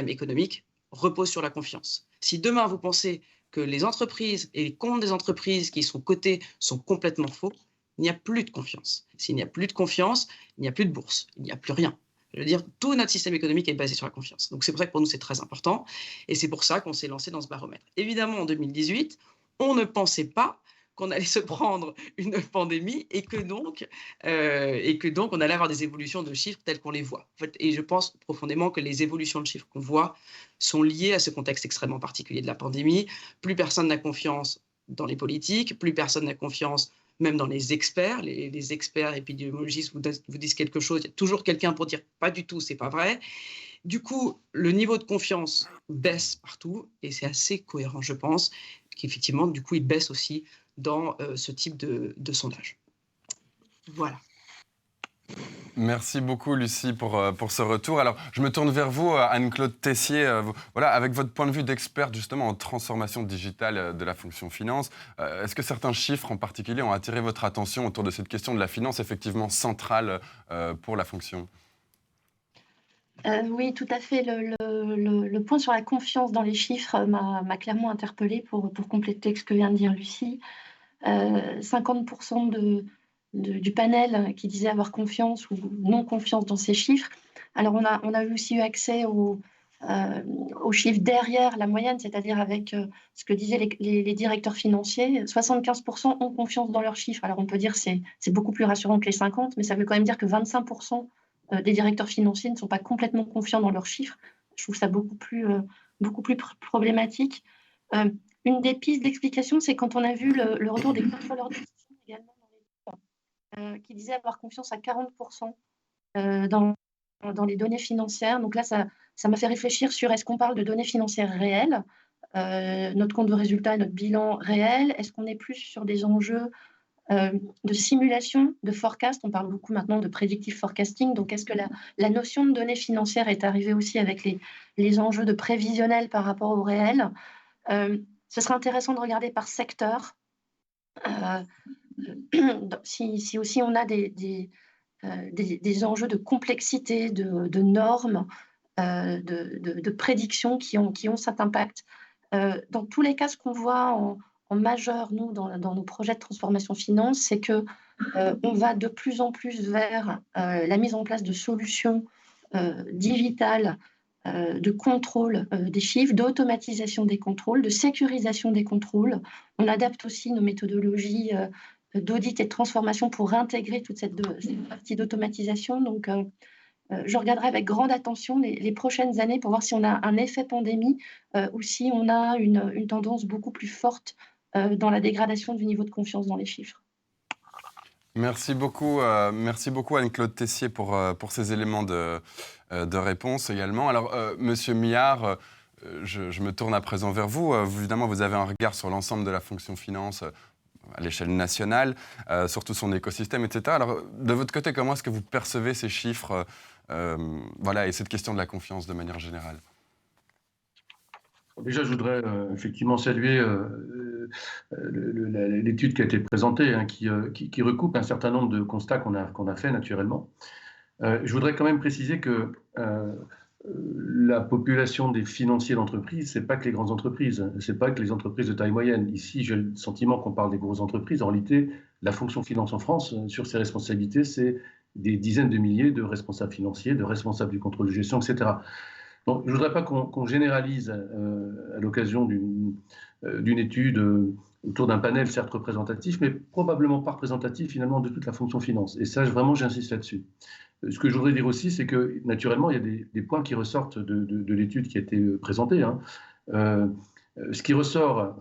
économique repose sur la confiance. Si demain, vous pensez que les entreprises et les comptes des entreprises qui sont cotées sont complètement faux, il n'y a plus de confiance. S'il n'y a plus de confiance, il n'y a plus de bourse, il n'y a plus rien. Je veux dire, tout notre système économique est basé sur la confiance. Donc, c'est pour ça que pour nous, c'est très important. Et c'est pour ça qu'on s'est lancé dans ce baromètre. Évidemment, en 2018, on ne pensait pas qu'on allait se prendre une pandémie et que donc on allait avoir des évolutions de chiffres telles qu'on les voit. En fait, et je pense profondément que les évolutions de chiffres qu'on voit sont liées à ce contexte extrêmement particulier de la pandémie. Plus personne n'a confiance dans les politiques, plus personne n'a confiance même dans les experts. Les experts épidémiologistes vous disent quelque chose, il y a toujours quelqu'un pour dire pas du tout, c'est pas vrai. Du coup, le niveau de confiance baisse partout et c'est assez cohérent, je pense, qu'effectivement, du coup, il baisse aussi dans ce type de sondage. Voilà. Merci beaucoup, Lucie, pour ce retour. Alors, je me tourne vers vous, Anne-Claude Tessier. Voilà, avec votre point de vue d'experte, justement, en transformation digitale de la fonction finance, est-ce que certains chiffres en particulier ont attiré votre attention autour de cette question de la finance, effectivement centrale pour la fonction ? Oui, tout à fait. Le point sur la confiance dans les chiffres m'a clairement interpellée pour compléter ce que vient de dire Lucie. 50% du panel qui disait avoir confiance ou non confiance dans ces chiffres. Alors, on a aussi eu accès aux chiffres derrière la moyenne, c'est-à-dire avec ce que disaient les directeurs financiers. 75% ont confiance dans leurs chiffres. Alors, on peut dire que c'est beaucoup plus rassurant que les 50%, mais ça veut quand même dire que 25% des directeurs financiers ne sont pas complètement confiants dans leurs chiffres. Je trouve ça beaucoup plus problématique. Une des pistes d'explication, c'est quand on a vu le retour des contrôleurs de gestion également dans les qui disaient avoir confiance à 40% dans les données financières. Donc là, ça m'a fait réfléchir sur est-ce qu'on parle de données financières réelles, notre compte de résultat, notre bilan réel, est-ce qu'on est plus sur des enjeux de simulation, de forecast. On parle beaucoup maintenant de predictive forecasting. Donc, est-ce que la notion de données financières est arrivée aussi avec les enjeux de prévisionnel par rapport au réel? Ce serait intéressant de regarder par secteur. Si aussi on a des enjeux de complexité, de normes, de prédictions qui ont cet impact. Dans tous les cas, ce qu'on voit en majeur, nous, dans nos projets de transformation finance, c'est que on va de plus en plus vers la mise en place de solutions digitales de contrôle des chiffres, d'automatisation des contrôles, de sécurisation des contrôles. On adapte aussi nos méthodologies d'audit et de transformation pour intégrer toute cette partie d'automatisation. Donc, je regarderai avec grande attention les prochaines années pour voir si on a un effet pandémie ou si on a une tendance beaucoup plus forte dans la dégradation du niveau de confiance dans les chiffres. Merci beaucoup Anne-Claude Tessier pour ces éléments de réponse également. Alors, Monsieur Miard, je me tourne à présent vers vous. Évidemment, vous avez un regard sur l'ensemble de la fonction finance à l'échelle nationale, sur tout son écosystème, etc. Alors, de votre côté, comment est-ce que vous percevez ces chiffres et cette question de la confiance de manière générale ? Déjà, je voudrais effectivement saluer l'étude qui a été présentée, qui recoupe un certain nombre de constats qu'on a fait naturellement. Je voudrais quand même préciser que la population des financiers d'entreprise, ce n'est pas que les grandes entreprises, ce n'est pas que les entreprises de taille moyenne. Ici, j'ai le sentiment qu'on parle des grosses entreprises. En réalité, la fonction finance en France, sur ses responsabilités, c'est des dizaines de milliers de responsables financiers, de responsables du contrôle de gestion, etc. Donc, je ne voudrais pas qu'on généralise à l'occasion d'une étude autour d'un panel certes représentatif, mais probablement pas représentatif finalement de toute la fonction finance. Et ça, vraiment, j'insiste là-dessus. Ce que je voudrais dire aussi, c'est que naturellement, il y a des points qui ressortent de l'étude qui a été présentée. Ce qui ressort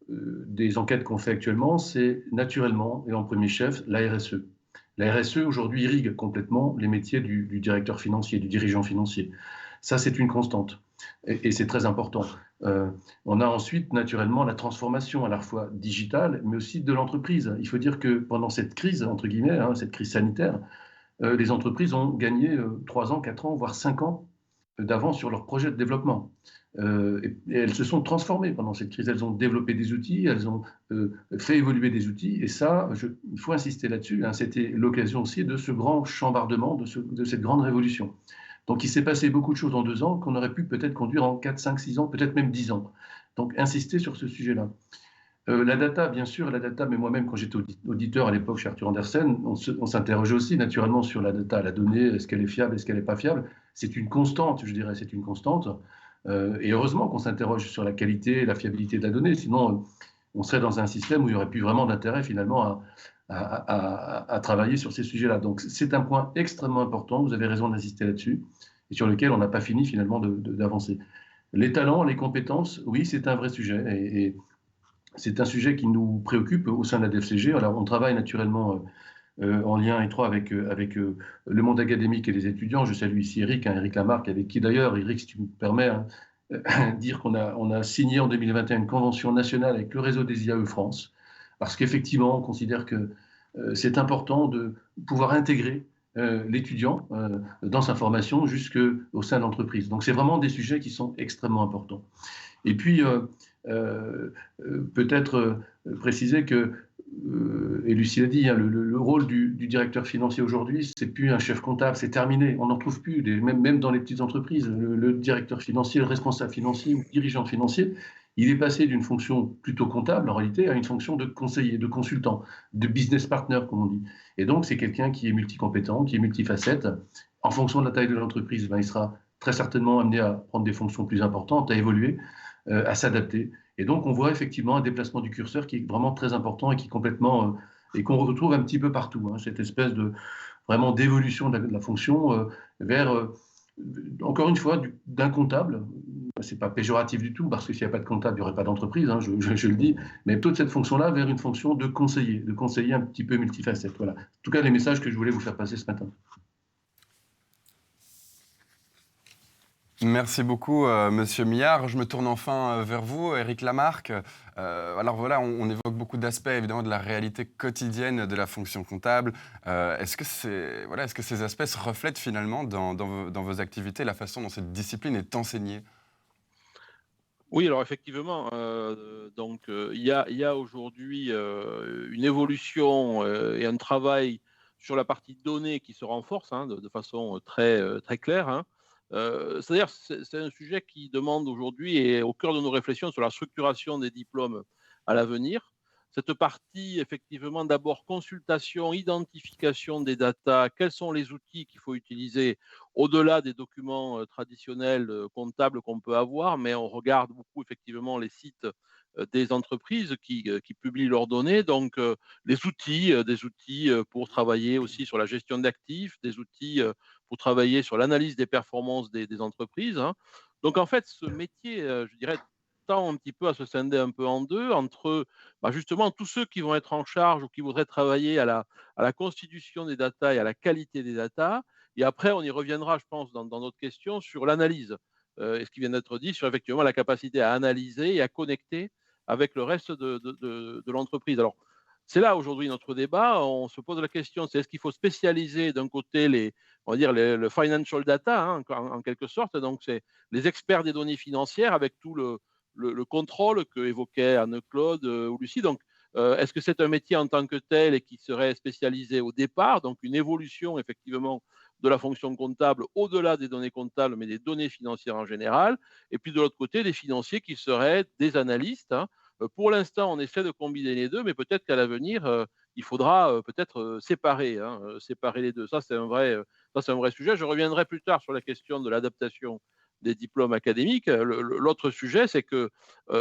des enquêtes qu'on fait actuellement, c'est naturellement et en premier chef la RSE. La RSE, aujourd'hui, irrigue complètement les métiers du directeur financier, du dirigeant financier. Ça, c'est une constante et c'est très important. On a ensuite, naturellement, la transformation à la fois digitale, mais aussi de l'entreprise. Il faut dire que pendant cette crise, entre guillemets, cette crise sanitaire, les entreprises ont gagné 3 ans, 4 ans, voire 5 ans d'avance sur leur projet de développement. Et elles se sont transformées pendant cette crise. Elles ont développé des outils, elles ont fait évoluer des outils. Et ça, il faut insister là-dessus. C'était l'occasion aussi de ce grand chambardement, de cette grande révolution. Donc, il s'est passé beaucoup de choses en 2 ans qu'on aurait pu peut-être conduire en 4, 5, 6 ans, peut-être même 10 ans. Donc, insister sur ce sujet-là. La data, bien sûr, mais moi-même, quand j'étais auditeur à l'époque chez Arthur Andersen, on s'interrogeait aussi naturellement sur la data, la donnée, est-ce qu'elle est fiable, est-ce qu'elle n'est pas fiable. C'est une constante, je dirais, c'est une constante. Et heureusement qu'on s'interroge sur la qualité et la fiabilité de la donnée, sinon on serait dans un système où il n'y aurait plus vraiment d'intérêt finalement à travailler sur ces sujets-là. Donc c'est un point extrêmement important, vous avez raison d'insister là-dessus, et sur lequel on n'a pas fini finalement d'avancer. Les talents, les compétences, oui, c'est un vrai sujet, et c'est un sujet qui nous préoccupe au sein de la DFCG. Alors, on travaille naturellement en lien étroit avec le monde académique et les étudiants. Je salue ici Eric, Eric Lamarck, avec qui d'ailleurs, Eric, si tu me permets, dire qu'on a signé en 2021 une convention nationale avec le réseau des IAE France, parce qu'effectivement, on considère que c'est important de pouvoir intégrer l'étudiant dans sa formation jusqu'au sein de l'entreprise. Donc, c'est vraiment des sujets qui sont extrêmement importants. Et puis, peut-être préciser que, et Lucie l'a dit, hein, le rôle du directeur financier aujourd'hui, c'est plus un chef comptable, c'est terminé. On n'en trouve plus, même dans les petites entreprises. Le directeur financier, le responsable financier ou le dirigeant financier, il est passé d'une fonction plutôt comptable, en réalité, à une fonction de conseiller, de consultant, de business partner, comme on dit. Et donc, c'est quelqu'un qui est multicompétent, qui est multifacette. En fonction de la taille de l'entreprise, ben, il sera très certainement amené à prendre des fonctions plus importantes, à évoluer, à s'adapter. Et donc, on voit effectivement un déplacement du curseur qui est vraiment très important et qui est complètement et qu'on retrouve un petit peu partout. Hein, cette espèce de vraiment d'évolution de la fonction vers, encore une fois, d'un comptable. C'est pas péjoratif du tout, parce que s'il n'y a pas de comptable, il n'y aurait pas d'entreprise, hein, je le dis, mais toute cette fonction-là vers une fonction de conseiller un petit peu multifacette. Voilà. En tout cas, les messages que je voulais vous faire passer ce matin. Merci beaucoup, Monsieur Millard. Je me tourne enfin vers vous, Eric Lamarck. Alors voilà, on évoque beaucoup d'aspects, évidemment, de la réalité quotidienne de la fonction comptable. Est-ce que ces aspects se reflètent finalement dans vos activités, la façon dont cette discipline est enseignée? Oui, alors effectivement, il y a aujourd'hui une évolution et un travail sur la partie données qui se renforce, hein, de façon très claire, hein. C'est-à-dire, c'est un sujet qui demande aujourd'hui et est au cœur de nos réflexions sur la structuration des diplômes à l'avenir. Cette partie, effectivement, d'abord consultation, identification des datas, quels sont les outils qu'il faut utiliser au-delà des documents traditionnels comptables qu'on peut avoir, mais on regarde beaucoup effectivement les sites des entreprises qui publient leurs données, donc des outils pour travailler aussi sur la gestion d'actifs, des outils pour travailler sur l'analyse des performances des entreprises, hein. Donc en fait, ce métier, je dirais, tend un petit peu à se scinder un peu en deux entre justement tous ceux qui vont être en charge ou qui voudraient travailler à la constitution des datas et à la qualité des datas. Et après, on y reviendra, je pense, dans notre question sur l'analyse et ce qui vient d'être dit sur effectivement la capacité à analyser et à connecter avec le reste de l'entreprise. Alors, c'est là aujourd'hui notre débat. On se pose la question, c'est est-ce qu'il faut spécialiser d'un côté on va dire le financial data, hein, en quelque sorte, donc c'est les experts des données financières avec tout le contrôle que évoquait Anne-Claude ou Lucie. Donc, est-ce que c'est un métier en tant que tel et qui serait spécialisé au départ, donc une évolution effectivement de la fonction comptable au-delà des données comptables, mais des données financières en général, et puis de l'autre côté, des financiers qui seraient des analystes, hein. Pour l'instant, on essaie de combiner les deux, mais peut-être qu'à l'avenir, il faudra peut-être séparer, hein, séparer les deux. Ça, c'est un vrai sujet. Je reviendrai plus tard sur la question de l'adaptation des diplômes académiques. L'autre sujet, c'est que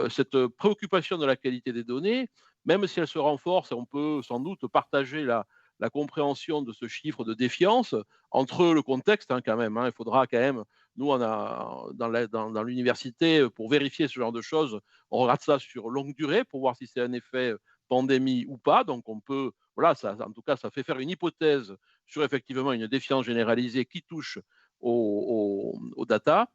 cette préoccupation de la qualité des données, même si elle se renforce, on peut sans doute partager la compréhension de ce chiffre de défiance entre le contexte, hein, quand même, hein. Il faudra quand même, nous, on a dans l'université, pour vérifier ce genre de choses, on regarde ça sur longue durée pour voir si c'est un effet pandémie ou pas. Donc, on peut, voilà, en tout cas, ça fait faire une hypothèse sur effectivement une défiance généralisée qui touche aux data.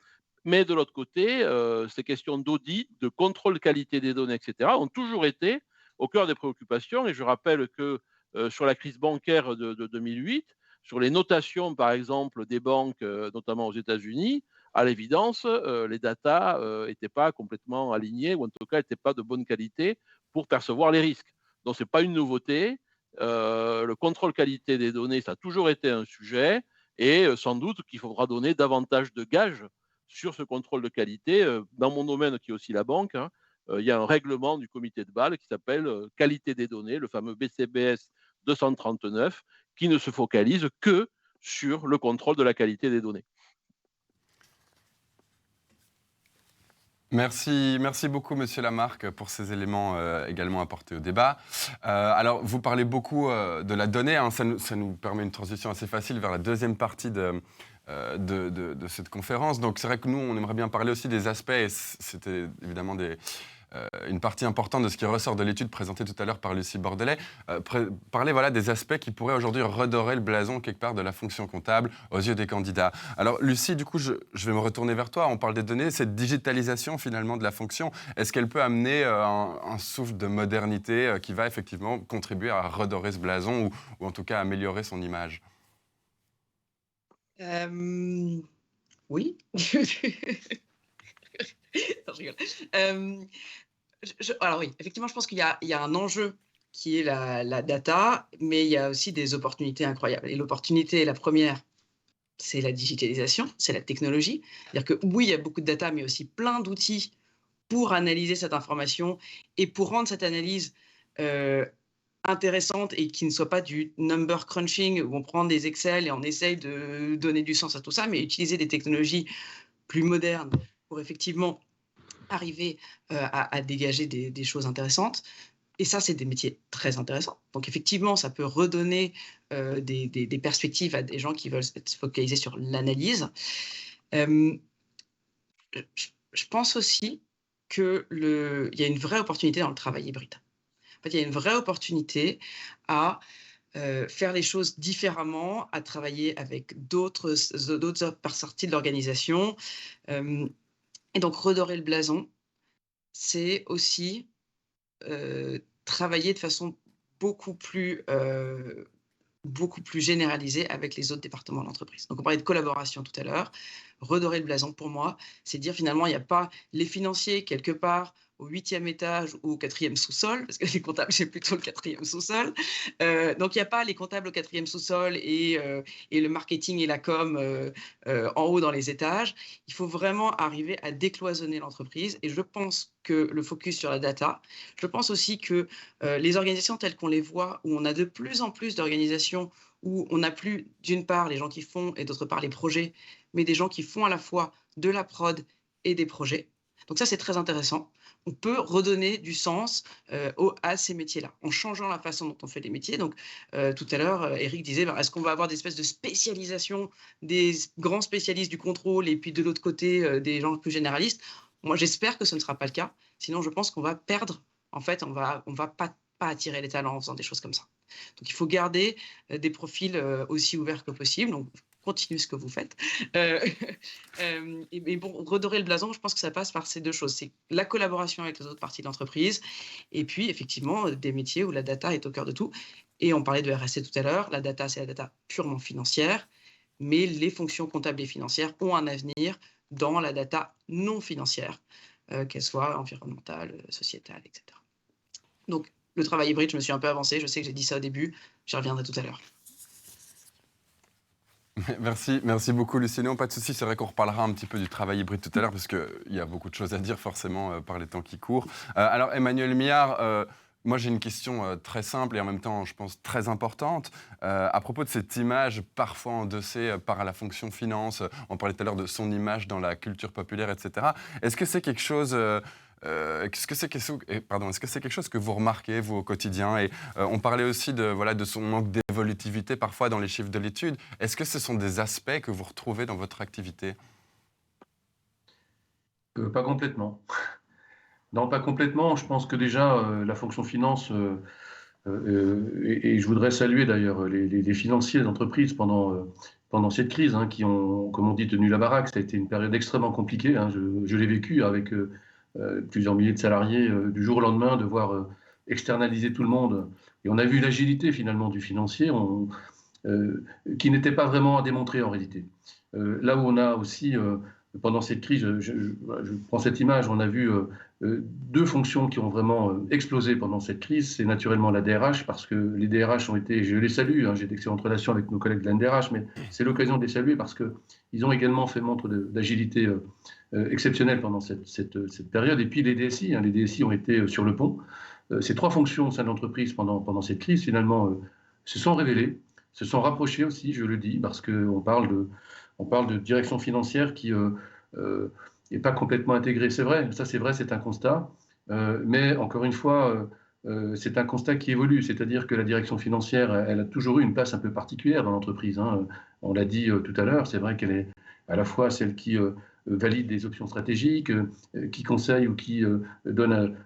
Mais de l'autre côté, ces questions d'audit, de contrôle qualité des données, etc., ont toujours été au cœur des préoccupations. Et je rappelle que sur la crise bancaire de 2008, sur les notations, par exemple, des banques, notamment aux États-Unis, à l'évidence, les datas n'étaient pas complètement alignées, ou en tout cas n'étaient pas de bonne qualité pour percevoir les risques. Donc, ce n'est pas une nouveauté. Le contrôle qualité des données, ça a toujours été un sujet, et sans doute qu'il faudra donner davantage de gages sur ce contrôle de qualité. Dans mon domaine, qui est aussi la banque, hein, il y a un règlement du comité de Bâle qui s'appelle qualité des données, le fameux BCBS 239, qui ne se focalise que sur le contrôle de la qualité des données. Merci beaucoup, Monsieur Lamarck, pour ces éléments également apportés au débat. Alors, vous parlez beaucoup de la donnée, hein, ça nous permet une transition assez facile vers la deuxième partie de cette conférence. Donc, c'est vrai que nous, on aimerait bien parler aussi des aspects, et c'était évidemment une partie importante de ce qui ressort de l'étude présentée tout à l'heure par Lucie Bordelais, parler voilà, des aspects qui pourraient aujourd'hui redorer le blason quelque part de la fonction comptable aux yeux des candidats. Alors Lucie, du coup, je vais me retourner vers toi. On parle des données, cette digitalisation finalement de la fonction, est-ce qu'elle peut amener un souffle de modernité qui va effectivement contribuer à redorer ce blason ou en tout cas améliorer son image? Oui. Non, je rigole. Alors oui, effectivement, je pense qu'il y a un enjeu qui est la data, mais il y a aussi des opportunités incroyables. Et l'opportunité, la première, c'est la digitalisation, c'est la technologie. C'est-à-dire que oui, il y a beaucoup de data, mais aussi plein d'outils pour analyser cette information et pour rendre cette analyse intéressante et qui ne soit pas du number crunching où on prend des Excel et on essaye de donner du sens à tout ça, mais utiliser des technologies plus modernes pour effectivement arriver à dégager des choses intéressantes. Et ça, c'est des métiers très intéressants. Donc effectivement, ça peut redonner des perspectives à des gens qui veulent se focaliser sur l'analyse. Je pense aussi qu'il y a une vraie opportunité dans le travail hybride. En fait, il y a une vraie opportunité à faire les choses différemment, à travailler avec d'autres parties de l'organisation. Et donc, redorer le blason, c'est aussi travailler de façon beaucoup plus généralisée avec les autres départements de l'entreprise. Donc, on parlait de collaboration tout à l'heure. Redorer le blason, pour moi, c'est dire finalement, il n'y a pas les financiers quelque part au 8e étage ou au 4e sous-sol, parce que les comptables, c'est plutôt le 4e sous-sol. Donc, il n'y a pas les comptables au 4e sous-sol et le marketing et la com en haut dans les étages. Il faut vraiment arriver à décloisonner l'entreprise. Et je pense que le focus sur la data, je pense aussi que les organisations telles qu'on les voit, où on a de plus en plus d'organisations où on n'a plus, d'une part, les gens qui font et d'autre part, les projets, mais des gens qui font à la fois de la prod et des projets. Donc ça, c'est très intéressant. On peut redonner du sens à ces métiers-là, en changeant la façon dont on fait les métiers. Donc, tout à l'heure, Eric disait, est-ce qu'on va avoir des espèces de spécialisation des grands spécialistes du contrôle et puis de l'autre côté, des gens plus généralistes? Moi, j'espère que ce ne sera pas le cas. Sinon, je pense qu'on va perdre. En fait, on va pas attirer les talents en faisant des choses comme ça. Donc, il faut garder des profils aussi ouverts que possible. Donc, continuez ce que vous faites. Et bon, redorer le blason, je pense que ça passe par ces deux choses. C'est la collaboration avec les autres parties de l'entreprise et puis, effectivement, des métiers où la data est au cœur de tout. Et on parlait de RSC tout à l'heure. La data, c'est la data purement financière, mais les fonctions comptables et financières ont un avenir dans la data non financière, qu'elle soit environnementale, sociétale, etc. Donc, le travail hybride, je me suis un peu avancée. Je sais que j'ai dit ça au début. J'y reviendrai tout à l'heure. Merci beaucoup Lucie. Non, pas de souci, c'est vrai qu'on reparlera un petit peu du travail hybride tout à l'heure parce qu'il y a beaucoup de choses à dire forcément par les temps qui courent. Alors Emmanuel Millard, moi j'ai une question très simple et en même temps je pense très importante à propos de cette image parfois endossée par la fonction finance. On parlait tout à l'heure de son image dans la culture populaire, etc. Est-ce que c'est quelque chose... est-ce que c'est quelque chose que vous remarquez, vous, au quotidien? Et on parlait aussi de son manque d'évolutivité parfois dans les chiffres de l'étude. Est-ce que ce sont des aspects que vous retrouvez dans votre activité? Pas complètement. Non, pas complètement. Je pense que déjà, la fonction finance, et je voudrais saluer d'ailleurs les financiers d'entreprise pendant cette crise, hein, qui ont, comme on dit, tenu la baraque. Ça a été une période extrêmement compliquée, hein. Je l'ai vécu avec plusieurs milliers de salariés du jour au lendemain, devoir externaliser tout le monde. Et on a vu l'agilité finalement du financier qui n'était pas vraiment à démontrer en réalité. Là où on a aussi, pendant cette crise, je prends cette image, on a vu deux fonctions qui ont vraiment explosé pendant cette crise. C'est naturellement la DRH, parce que les DRH ont été, je les salue, hein, j'ai d'excellentes relations avec nos collègues de la NDRH, mais c'est l'occasion de les saluer parce qu'ils ont également fait montre d'agilité exceptionnelle pendant cette période. Et puis les DSI, hein, les DSI ont été sur le pont. Ces trois fonctions au sein de l'entreprise pendant cette crise, finalement, se sont révélées, se sont rapprochées aussi, je le dis, parce qu'on parle de direction financière qui n'est pas complètement intégrée. C'est vrai, ça c'est vrai, c'est un constat. Mais encore une fois, c'est un constat qui évolue. C'est-à-dire que la direction financière, elle a toujours eu une place un peu particulière dans l'entreprise, hein. On l'a dit tout à l'heure, c'est vrai qu'elle est à la fois celle qui valide des options stratégiques, qui conseille ou qui donne,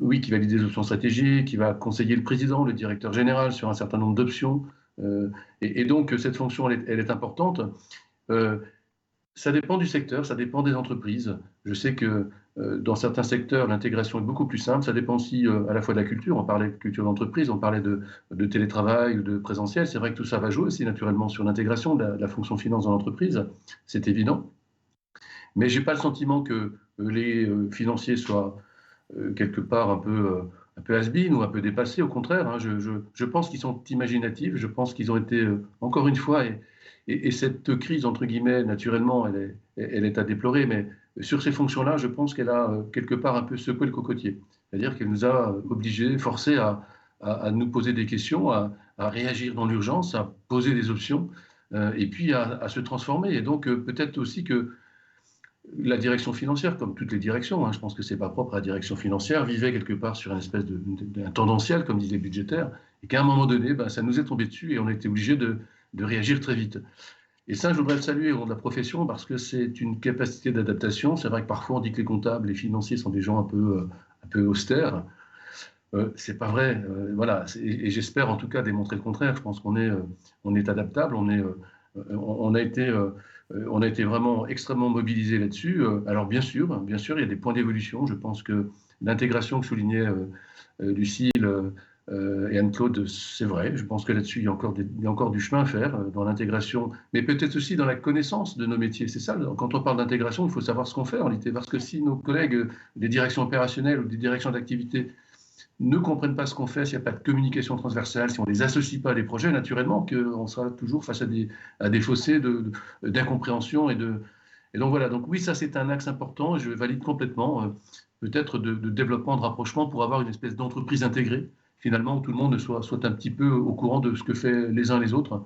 oui, qui valide des options stratégiques, qui va conseiller le président, le directeur général sur un certain nombre d'options. Et donc, cette fonction, elle est importante. Ça dépend du secteur, ça dépend des entreprises. Je sais que dans certains secteurs, l'intégration est beaucoup plus simple. Ça dépend aussi à la fois de la culture. On parlait de culture d'entreprise, on parlait de télétravail ou de présentiel. C'est vrai que tout ça va jouer aussi naturellement sur l'intégration de la fonction finance dans l'entreprise. C'est évident. Mais je n'ai pas le sentiment que les financiers soient quelque part un peu has-been ou un peu dépassés. Au contraire, hein, je pense qu'ils sont imaginatifs. Je pense qu'ils ont été, encore une fois, et cette crise, entre guillemets, naturellement, elle est à déplorer, mais sur ces fonctions-là, je pense qu'elle a quelque part un peu secoué le cocotier. C'est-à-dire qu'elle nous a obligés, forcés à nous poser des questions, à réagir dans l'urgence, à poser des options, et puis à se transformer. Et donc, peut-être aussi que la direction financière, comme toutes les directions, hein, je pense que ce n'est pas propre à la direction financière, vivait quelque part sur une espèce d'un tendanciel, comme disent les budgétaires, et qu'à un moment donné, ça nous est tombé dessus et on a été obligé de réagir très vite. Et ça, je voudrais le saluer au nom de la profession parce que c'est une capacité d'adaptation. C'est vrai que parfois on dit que les comptables, les financiers sont des gens un peu austères. C'est pas vrai. Voilà. Et j'espère en tout cas démontrer le contraire. Je pense qu'on est adaptable. On a été vraiment extrêmement mobilisés là-dessus. Alors bien sûr, il y a des points d'évolution. Je pense que l'intégration que soulignait Lucille et Anne-Claude, c'est vrai. Je pense que là-dessus, il y a encore du chemin à faire dans l'intégration, mais peut-être aussi dans la connaissance de nos métiers. C'est ça, quand on parle d'intégration, il faut savoir ce qu'on fait en réalité. Parce que si nos collègues des directions opérationnelles ou des directions d'activité ne comprennent pas ce qu'on fait, s'il n'y a pas de communication transversale, si on ne les associe pas à des projets, naturellement qu'on sera toujours face à des fossés d'incompréhension. Et donc voilà, donc oui, ça c'est un axe important, je valide complètement, peut-être de développement, de rapprochement pour avoir une espèce d'entreprise intégrée, finalement, où tout le monde soit un petit peu au courant de ce que fait les uns les autres.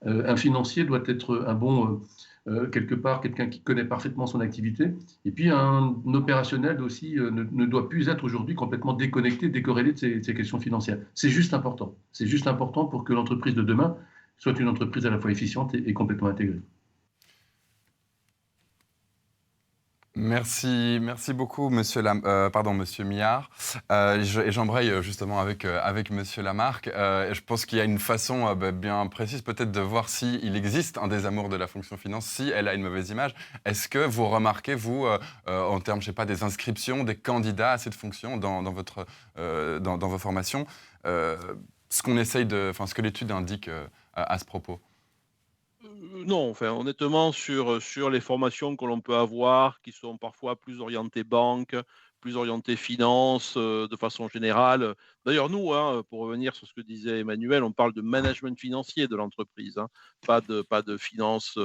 Un financier doit être un bon, quelque part, quelqu'un qui connaît parfaitement son activité. Et puis un opérationnel aussi ne doit plus être aujourd'hui complètement déconnecté, décorrélé de ces questions financières. C'est juste important. C'est juste important pour que l'entreprise de demain soit une entreprise à la fois efficiente et complètement intégrée. Merci beaucoup, monsieur Miard. Et j'embraye justement avec monsieur Lamarque. Et je pense qu'il y a une façon bien précise peut-être de voir s'il existe un désamour de la fonction finance, si elle a une mauvaise image. Est-ce que vous remarquez, vous, en termes, je sais pas, des inscriptions, des candidats à cette fonction dans vos formations, ce que l'étude indique à ce propos? Non, enfin, honnêtement, sur les formations que l'on peut avoir, qui sont parfois plus orientées banque, plus orientées finance, de façon générale. D'ailleurs, nous, hein, pour revenir sur ce que disait Emmanuel, on parle de management financier de l'entreprise, hein, pas de finance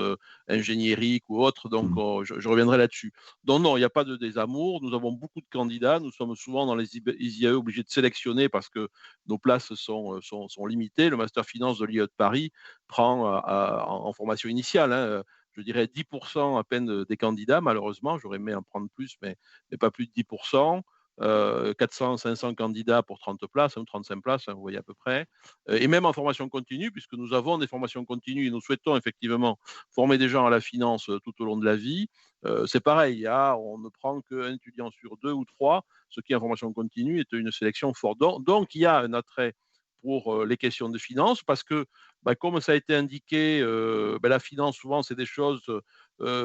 ingénierique ou autre, donc je reviendrai là-dessus. Donc non, il n'y a pas de désamour, nous avons beaucoup de candidats, nous sommes souvent dans les IAE obligés de sélectionner parce que nos places sont limitées. Le master finance de l'IE de Paris prend en formation initiale, hein, je dirais 10% à peine des candidats, malheureusement. J'aurais aimé en prendre plus, mais pas plus de 10%. 400, 500 candidats pour 30 places, 35 places, hein, vous voyez à peu près. Et même en formation continue, puisque nous avons des formations continues et nous souhaitons effectivement former des gens à la finance tout au long de la vie. C'est pareil, on ne prend qu'un étudiant sur 2 ou 3, ce qui en formation continue est une sélection forte. Donc il y a un attrait pour les questions de finance, parce que, comme ça a été indiqué, la finance, souvent, c'est des choses,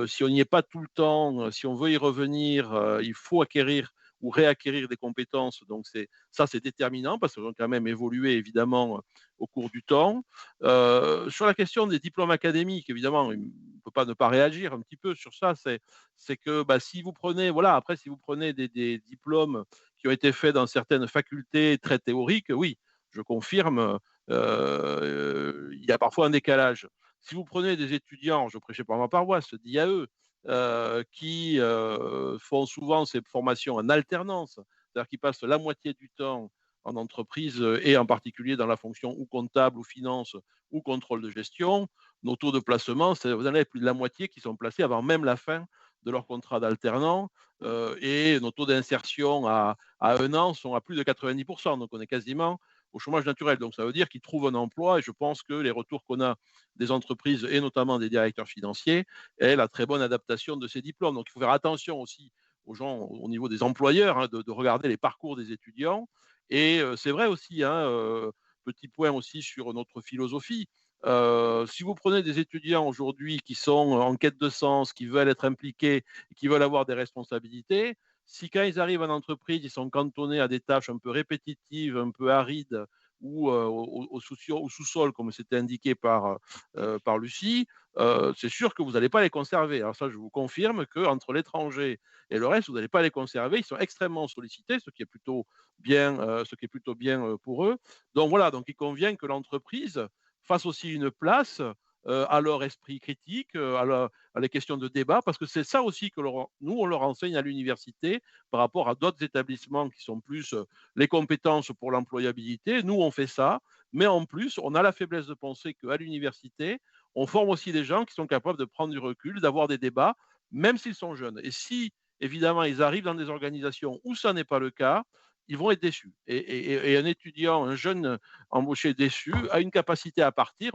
si on n'y est pas tout le temps, si on veut y revenir, il faut acquérir ou réacquérir des compétences. Donc, c'est déterminant parce qu'elles ont quand même évolué, évidemment, au cours du temps. Sur la question des diplômes académiques, évidemment, on ne peut pas ne pas réagir un petit peu sur ça. C'est que si vous prenez, si vous prenez des diplômes qui ont été faits dans certaines facultés très théoriques, oui, je confirme, il y a parfois un décalage. Si vous prenez des étudiants, je prêchais par ma paroisse, d'IAE, qui font souvent ces formations en alternance, c'est-à-dire qu'ils passent la moitié du temps en entreprise et en particulier dans la fonction ou comptable ou finance ou contrôle de gestion, nos taux de placement, vous en avez plus de la moitié qui sont placés avant même la fin de leur contrat d'alternant, et nos taux d'insertion à 1 an sont à plus de 90%. Donc on est quasiment au chômage naturel. Donc ça veut dire qu'ils trouvent un emploi et je pense que les retours qu'on a des entreprises et notamment des directeurs financiers est la très bonne adaptation de ces diplômes. Donc il faut faire attention aussi aux gens au niveau des employeurs de regarder les parcours des étudiants. Et c'est vrai aussi, petit point aussi sur notre philosophie. Si vous prenez des étudiants aujourd'hui qui sont en quête de sens, qui veulent être impliqués, qui veulent avoir des responsabilités, si quand ils arrivent en entreprise, ils sont cantonnés à des tâches un peu répétitives, un peu arides ou au sous-sol, comme c'était indiqué par Lucie, c'est sûr que vous n'allez pas les conserver. Alors ça, je vous confirme qu'entre l'étranger et le reste, vous n'allez pas les conserver. Ils sont extrêmement sollicités, ce qui est plutôt bien, pour eux. Donc voilà, donc il convient que l'entreprise fasse aussi une place à leur esprit critique, à les questions de débat, parce que c'est ça aussi que nous, on leur enseigne à l'université par rapport à d'autres établissements qui sont plus les compétences pour l'employabilité. Nous, on fait ça, mais en plus, on a la faiblesse de penser qu'à l'université, on forme aussi des gens qui sont capables de prendre du recul, d'avoir des débats, même s'ils sont jeunes. Et si, évidemment, ils arrivent dans des organisations où ça n'est pas le cas, ils vont être déçus. Et un étudiant, un jeune embauché déçu, a une capacité à partir.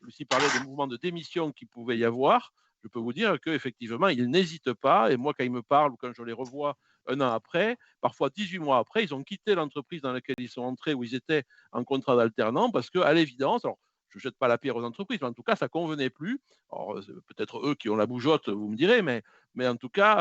Lucie parlait des mouvements de démission qu'il pouvait y avoir. Je peux vous dire qu'effectivement, il n'hésite pas. Et moi, quand il me parle ou quand je les revois un an après, parfois 18 mois après, ils ont quitté l'entreprise dans laquelle ils sont entrés, où ils étaient en contrat d'alternant, parce qu'à l'évidence, alors je ne jette pas la pierre aux entreprises, mais en tout cas, ça ne convenait plus. Alors, peut-être eux qui ont la bougeotte, vous me direz, mais en tout cas,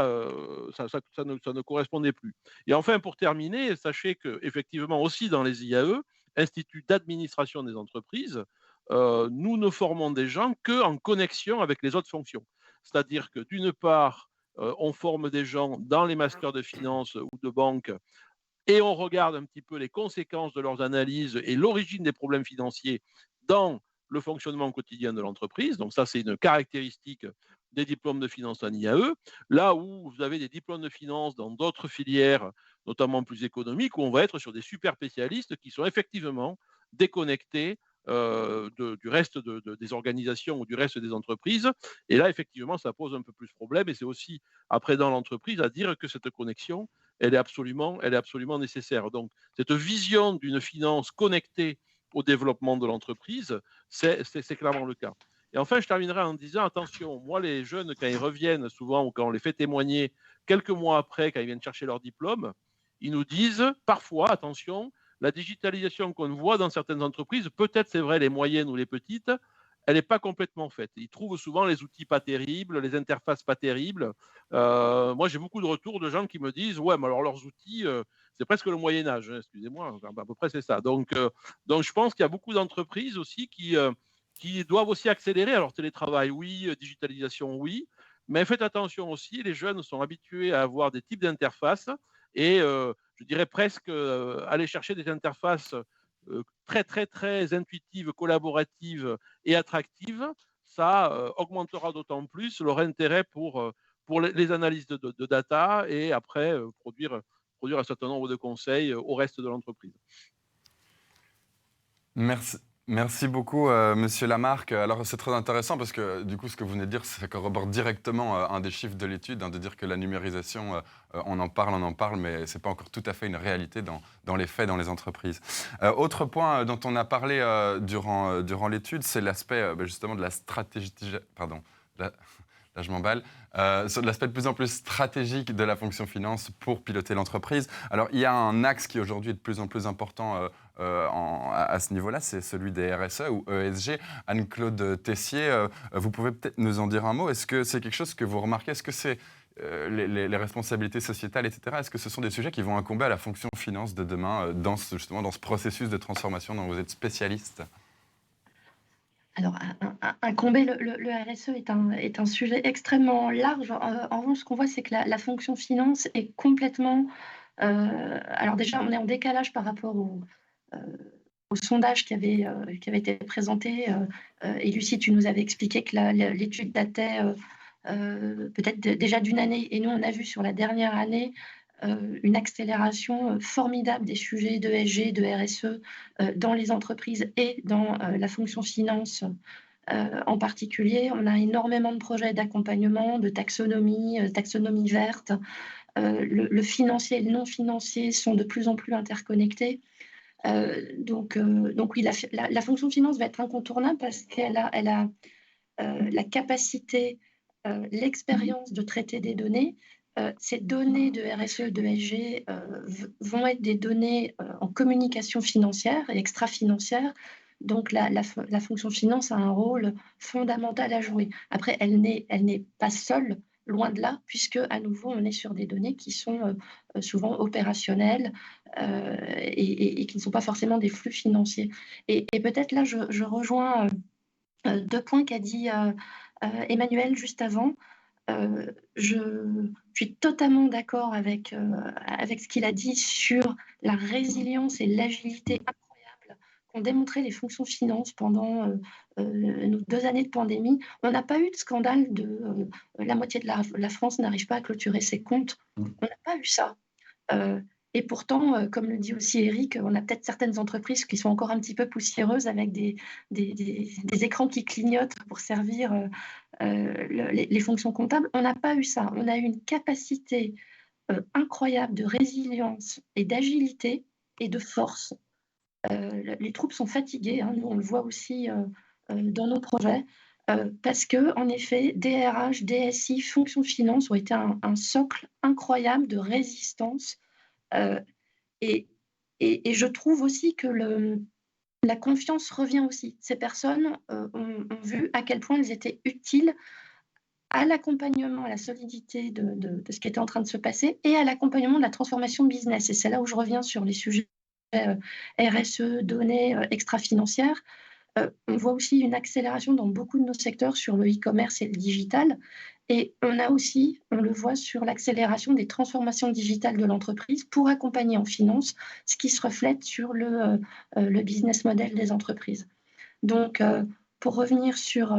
ça ne correspondait plus. Et enfin, pour terminer, sachez qu'effectivement, aussi dans les IAE, Institut d'administration des entreprises, nous ne formons des gens qu'en connexion avec les autres fonctions. C'est-à-dire que d'une part, on forme des gens dans les masters de finance ou de banque et on regarde un petit peu les conséquences de leurs analyses et l'origine des problèmes financiers dans le fonctionnement quotidien de l'entreprise. Donc ça, c'est une caractéristique des diplômes de finance en IAE. Là où vous avez des diplômes de finance dans d'autres filières, notamment plus économiques, où on va être sur des super spécialistes qui sont effectivement déconnectés du reste des organisations ou du reste des entreprises. Et là, effectivement, ça pose un peu plus de problème. Et c'est aussi après dans l'entreprise à dire que cette connexion, elle est absolument nécessaire. Donc, cette vision d'une finance connectée au développement de l'entreprise, c'est clairement le cas. Et enfin, je terminerai en disant, attention, moi, les jeunes, quand ils reviennent souvent ou quand on les fait témoigner quelques mois après, quand ils viennent chercher leur diplôme, ils nous disent parfois, attention, la digitalisation qu'on voit dans certaines entreprises, peut-être c'est vrai les moyennes ou les petites, elle n'est pas complètement faite. Ils trouvent souvent les outils pas terribles, les interfaces pas terribles. Moi, j'ai beaucoup de retours de gens qui me disent « Ouais, mais alors leurs outils, c'est presque le Moyen-Âge, hein, excusez-moi, à peu près c'est ça. » Donc, je pense qu'il y a beaucoup d'entreprises aussi qui doivent aussi accélérer. Alors, télétravail, oui, digitalisation, oui, mais faites attention aussi, les jeunes sont habitués à avoir des types d'interfaces et je dirais presque aller chercher des interfaces très, très, très intuitives, collaboratives et attractives, ça augmentera d'autant plus leur intérêt pour les analyses de data et après produire un certain nombre de conseils au reste de l'entreprise. Merci beaucoup, Monsieur Lamarque. Alors, c'est très intéressant parce que, du coup, ce que vous venez de dire, ça corrobore directement un des chiffres de l'étude, de dire que la numérisation, on en parle, mais ce n'est pas encore tout à fait une réalité dans les faits, dans les entreprises. Autre point dont on a parlé durant l'étude, c'est l'aspect, justement, de la stratégie... Pardon. Là, je m'emballe. Sur l'aspect de plus en plus stratégique de la fonction finance pour piloter l'entreprise. Alors, il y a un axe qui aujourd'hui est de plus en plus important à ce niveau-là, c'est celui des RSE ou ESG. Anne-Claude Tessier, vous pouvez peut-être nous en dire un mot. Est-ce que c'est quelque chose que vous remarquez? Est-ce que c'est les responsabilités sociétales, etc. Est-ce que ce sont des sujets qui vont incomber à la fonction finance de demain justement dans ce processus de transformation dont vous êtes spécialiste? Alors, incomber le RSE est un sujet extrêmement large. En revanche, ce qu'on voit, c'est que la fonction finance est complètement... alors déjà, on est en décalage par rapport au sondage qui avait été présenté. Et Lucie, tu nous avais expliqué que l'étude datait peut-être déjà d'une année. Et nous, on a vu sur la dernière année une accélération formidable des sujets d'ESG, de RSE dans les entreprises et dans la fonction finance en particulier. On a énormément de projets d'accompagnement, de taxonomie verte. Le financier et le non financier sont de plus en plus interconnectés. Donc oui, la fonction finance va être incontournable parce qu'elle a la capacité, l'expérience de traiter des données. Ces données de RSE, de SG vont être des données en communication financière et extra-financière. Donc la fonction finance a un rôle fondamental à jouer. Après, elle n'est pas seule, loin de là, puisque à nouveau, on est sur des données qui sont souvent opérationnelles et qui ne sont pas forcément des flux financiers. Et peut-être là, je rejoins deux points qu'a dit Emmanuel juste avant. Je suis totalement d'accord avec ce qu'il a dit sur la résilience et l'agilité incroyable qu'ont démontré les fonctions finances pendant nos 2 années de pandémie. On n'a pas eu de scandale de la moitié de la France n'arrive pas à clôturer ses comptes. On n'a pas eu ça. Et pourtant, comme le dit aussi Eric, on a peut-être certaines entreprises qui sont encore un petit peu poussiéreuses avec des écrans qui clignotent pour servir les fonctions comptables. On n'a pas eu ça. On a eu une capacité incroyable de résilience et d'agilité et de force. Les troupes sont fatiguées, hein, nous on le voit aussi dans nos projets, parce que en effet, DRH, DSI, fonctions finance ont été un socle incroyable de résistance. Euh, et, et je trouve aussi que la confiance revient aussi. Ces personnes ont vu à quel point elles étaient utiles à l'accompagnement, à la solidité de ce qui était en train de se passer et à l'accompagnement de la transformation business. Et c'est là où je reviens sur les sujets RSE, données extra-financières. On voit aussi une accélération dans beaucoup de nos secteurs sur le e-commerce et le digital. Et on a aussi, on le voit sur l'accélération des transformations digitales de l'entreprise pour accompagner en finance, ce qui se reflète sur le business model des entreprises. Donc, pour revenir sur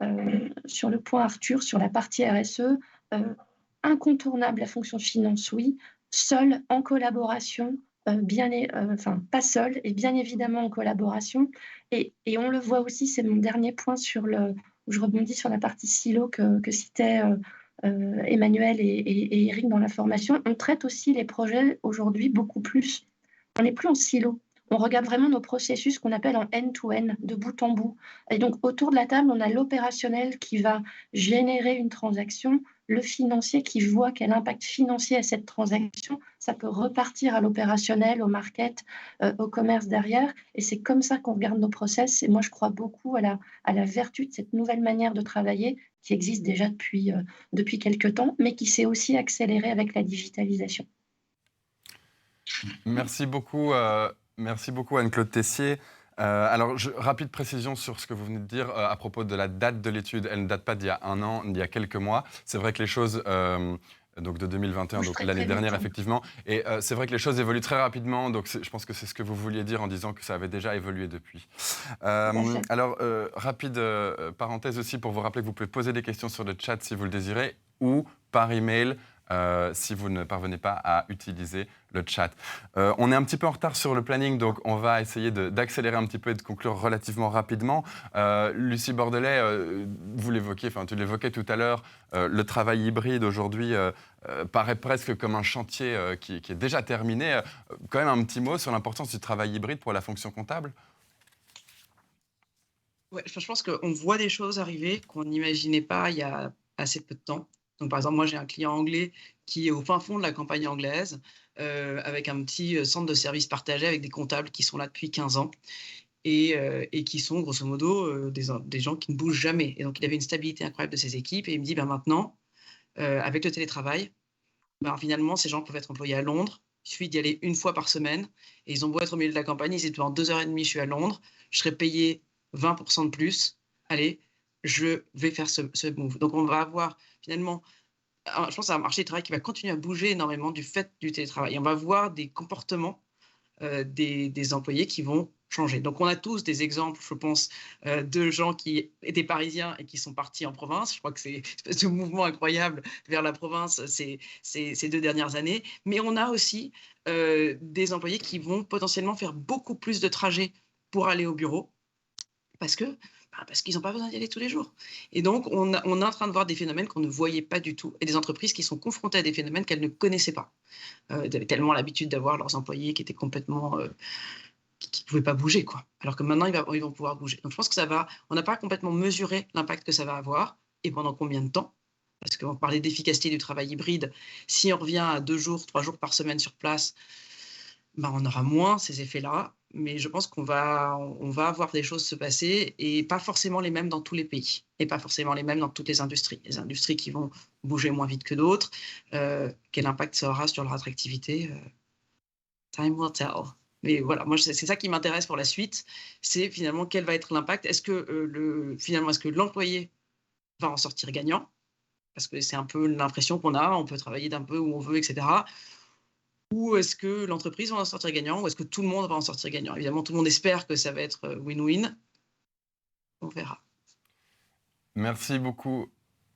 le point Arthur, sur la partie RSE, incontournable la fonction finance, oui, seule en collaboration, enfin pas seule, et bien évidemment en collaboration. Et on le voit aussi, c'est mon dernier point où je rebondis sur la partie silo que citaient Emmanuel et Eric dans la formation. On traite aussi les projets aujourd'hui beaucoup plus. On n'est plus en silo. On regarde vraiment nos processus qu'on appelle en end-to-end, de bout en bout. Et donc, autour de la table, on a l'opérationnel qui va générer une transaction, le financier qui voit quel impact financier a cette transaction. Ça peut repartir à l'opérationnel, au market, au commerce derrière. Et c'est comme ça qu'on regarde nos process. Et moi, je crois beaucoup à la vertu de cette nouvelle manière de travailler qui existe déjà depuis quelques temps, mais qui s'est aussi accélérée avec la digitalisation. Merci beaucoup Anne-Claude Tessier. Alors, rapide précision sur ce que vous venez de dire à propos de la date de l'étude. Elle ne date pas d'il y a 1 an, d'il y a quelques mois. C'est vrai que les choses, donc de 2021, donc l'année dernière, effectivement. Et c'est vrai que les choses évoluent très rapidement. Donc, je pense que c'est ce que vous vouliez dire en disant que ça avait déjà évolué depuis. Alors, rapide parenthèse aussi pour vous rappeler que vous pouvez poser des questions sur le chat si vous le désirez ou par email. Si vous ne parvenez pas à utiliser le chat. On est un petit peu en retard sur le planning, donc on va essayer d'accélérer un petit peu et de conclure relativement rapidement. Lucie Bordelais, tu l'évoquais tout à l'heure, le travail hybride aujourd'hui paraît presque comme un chantier qui est déjà terminé. Quand même un petit mot sur l'importance du travail hybride pour la fonction comptable ? Ouais, je pense qu'on voit des choses arriver qu'on n'imaginait pas il y a assez peu de temps. Donc, par exemple, moi, j'ai un client anglais qui est au fin fond de la campagne anglaise, avec un petit centre de services partagé avec des comptables qui sont là depuis 15 ans et qui sont, grosso modo, des gens qui ne bougent jamais. Et donc, il avait une stabilité incroyable de ses équipes. Et il me dit, maintenant, avec le télétravail, finalement, ces gens peuvent être employés à Londres. Il suffit d'y aller 1 fois par semaine. Et ils ont beau être au milieu de la campagne, ils disent, pendant 2h30, je suis à Londres, je serai payé 20% de plus. Allez, je vais faire ce move. Donc, on va avoir finalement, je pense, un marché du travail qui va continuer à bouger énormément du fait du télétravail. Et on va voir des comportements des employés qui vont changer. Donc, on a tous des exemples, je pense, de gens qui étaient parisiens et qui sont partis en province. Je crois que c'est une espèce de mouvement incroyable vers la province ces 2 dernières années. Mais on a aussi des employés qui vont potentiellement faire beaucoup plus de trajets pour aller au bureau parce qu'ils n'ont pas besoin d'y aller tous les jours. Et donc, on est en train de voir des phénomènes qu'on ne voyait pas du tout, et des entreprises qui sont confrontées à des phénomènes qu'elles ne connaissaient pas. Elles avaient tellement l'habitude d'avoir leurs employés qui étaient complètement qui ne pouvaient pas bouger, quoi. Alors que maintenant, ils vont pouvoir bouger. Donc je pense que on n'a pas complètement mesuré l'impact que ça va avoir et pendant combien de temps. Parce qu'on parlait d'efficacité du travail hybride. Si on revient à 2 jours, 3 jours par semaine sur place, ben, on aura moins ces effets-là. Mais je pense qu'on va avoir des choses se passer et pas forcément les mêmes dans tous les pays et pas forcément les mêmes dans toutes les industries. Les industries qui vont bouger moins vite que d'autres, quel impact ça aura sur leur attractivité, time will tell. Mais voilà, moi, c'est ça qui m'intéresse pour la suite, c'est finalement quel va être l'impact. Est-ce que l'employé va en sortir gagnant? Parce que c'est un peu l'impression qu'on a, on peut travailler d'un peu où on veut, etc. Ou est-ce que l'entreprise va en sortir gagnant, ou est-ce que tout le monde va en sortir gagnant? Évidemment, tout le monde espère que ça va être win-win. On verra. Merci beaucoup.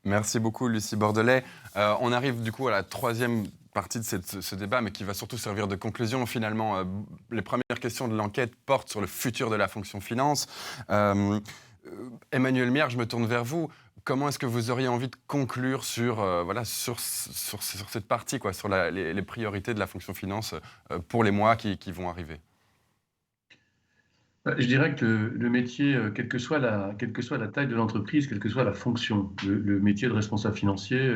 Merci beaucoup, Lucie Bordelais. On arrive du coup à la troisième partie de ce débat, mais qui va surtout servir de conclusion. Finalement, les premières questions de l'enquête portent sur le futur de la fonction finance. Emmanuel Miard, je me tourne vers vous. Comment est-ce que vous auriez envie de conclure sur cette partie, quoi, sur les priorités de la fonction finance pour les mois qui vont arriver? Je dirais que le métier, quelle que soit la taille de l'entreprise, quelle que soit la fonction, le métier de responsable financier,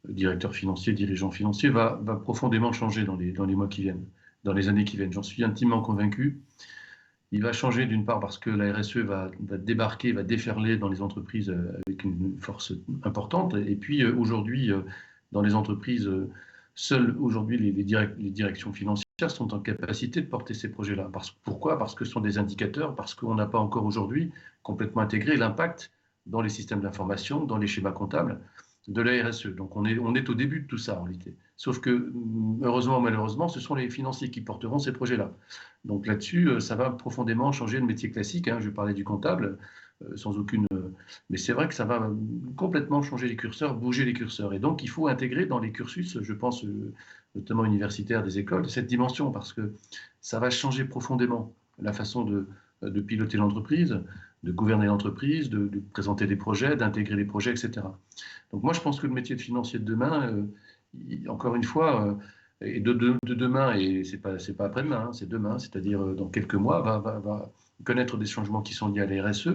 directeur financier, dirigeant financier, va profondément changer dans les mois qui viennent, dans les années qui viennent. J'en suis intimement convaincu. Il va changer d'une part parce que la RSE va débarquer, va déferler dans les entreprises avec une force importante. Et puis aujourd'hui, dans les entreprises, seules aujourd'hui les directions financières sont en capacité de porter ces projets-là. Pourquoi? Parce que ce sont des indicateurs, parce qu'on n'a pas encore aujourd'hui complètement intégré l'impact dans les systèmes d'information, dans les schémas comptables de la RSE. Donc on est au début de tout ça en réalité. Sauf que, heureusement ou malheureusement, ce sont les financiers qui porteront ces projets-là. Donc là-dessus, ça va profondément changer le métier classique. Je parlais du comptable, sans aucune... mais c'est vrai que ça va complètement changer les curseurs, bouger les curseurs. Et donc il faut intégrer dans les cursus, je pense, notamment universitaires des écoles, cette dimension, parce que ça va changer profondément la façon de piloter l'entreprise, de gouverner l'entreprise, de présenter des projets, d'intégrer les projets, etc. Donc moi, je pense que le métier de financier de demain, encore une fois, et de demain, et c'est pas après-demain, c'est demain, c'est-à-dire dans quelques mois, va connaître des changements qui sont liés à la RSE,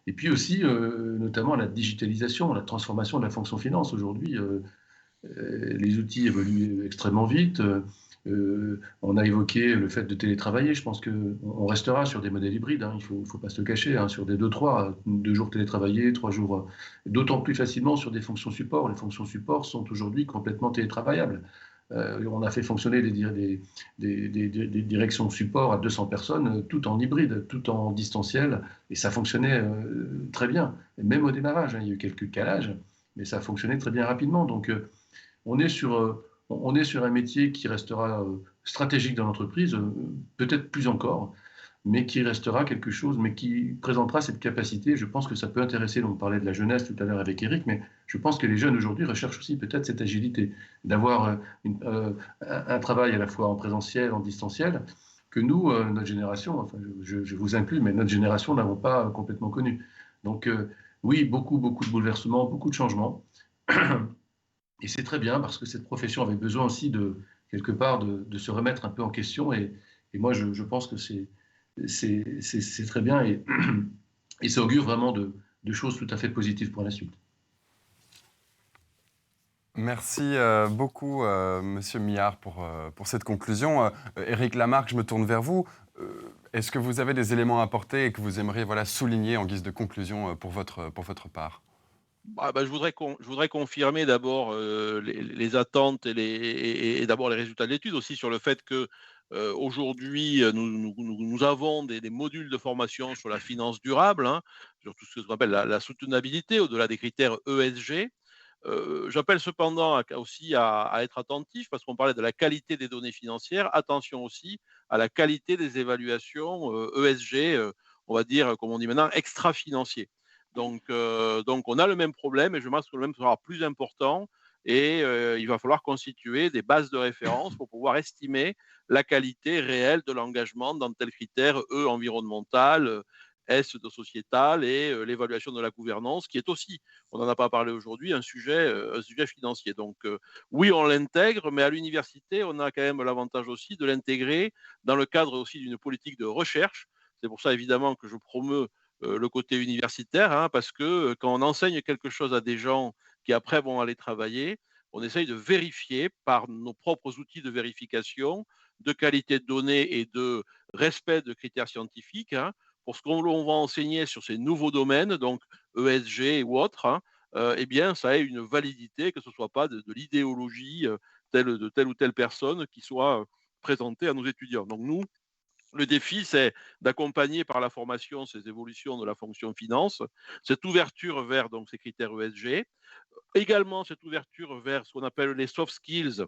et puis aussi notamment la digitalisation, la transformation de la fonction finance. Aujourd'hui, les outils évoluent extrêmement vite. On a évoqué le fait de télétravailler. Je pense qu'on restera sur des modèles hybrides. Il ne faut pas se le cacher, sur des 2 jours télétravaillés, 3 jours, d'autant plus facilement sur des fonctions support. Les fonctions support sont aujourd'hui complètement télétravaillables. On a fait fonctionner des directions support à 200 personnes, tout en hybride, tout en distanciel, et ça fonctionnait très bien. Et même au démarrage, il y a eu quelques calages, mais ça fonctionnait très bien rapidement. Donc, on est sur un métier qui restera stratégique dans l'entreprise, peut-être plus encore, mais qui restera quelque chose, mais qui présentera cette capacité. Je pense que ça peut intéresser, on parlait de la jeunesse tout à l'heure avec Eric, mais je pense que les jeunes aujourd'hui recherchent aussi peut-être cette agilité, d'avoir un travail à la fois en présentiel, en distanciel, que nous, notre génération, enfin je vous inclus, mais notre génération n'avons pas complètement connu. Donc oui, beaucoup de bouleversements, beaucoup de changements. Et c'est très bien parce que cette profession avait besoin aussi quelque part de se remettre un peu en question. Et moi, je pense que c'est très bien et ça augure vraiment de choses tout à fait positives pour la suite. Merci beaucoup, Monsieur Miard, pour cette conclusion. Éric Lamarque, je me tourne vers vous. Est-ce que vous avez des éléments à apporter et que vous aimeriez souligner en guise de conclusion pour votre part? Je voudrais confirmer d'abord les attentes et d'abord les résultats de l'étude aussi sur le fait que aujourd'hui nous avons des modules de formation sur la finance durable, sur tout ce qu'on appelle la soutenabilité au-delà des critères ESG. J'appelle cependant aussi à être attentif parce qu'on parlait de la qualité des données financières. Attention aussi à la qualité des évaluations ESG, on va dire, comme on dit maintenant, extra-financiers. Donc, on a le même problème et je pense que le même sera plus important et il va falloir constituer des bases de référence pour pouvoir estimer la qualité réelle de l'engagement dans tel critère environnemental, S de sociétal et l'évaluation de la gouvernance, qui est aussi, on n'en a pas parlé aujourd'hui, un sujet financier. Donc oui, on l'intègre, mais à l'université, on a quand même l'avantage aussi de l'intégrer dans le cadre aussi d'une politique de recherche. C'est pour ça évidemment que je promeus le côté universitaire, hein, parce que quand on enseigne quelque chose à des gens qui après vont aller travailler, on essaye de vérifier par nos propres outils de vérification, de qualité de données et de respect de critères scientifiques, hein, pour ce qu'on va enseigner sur ces nouveaux domaines, donc ESG ou autres, hein, eh bien, ça ait une validité, que ce ne soit pas de l'idéologie de telle ou telle personne qui soit présentée à nos étudiants. Donc nous, le défi, c'est d'accompagner par la formation ces évolutions de la fonction finance, cette ouverture vers donc, ces critères ESG, également cette ouverture vers ce qu'on appelle les soft skills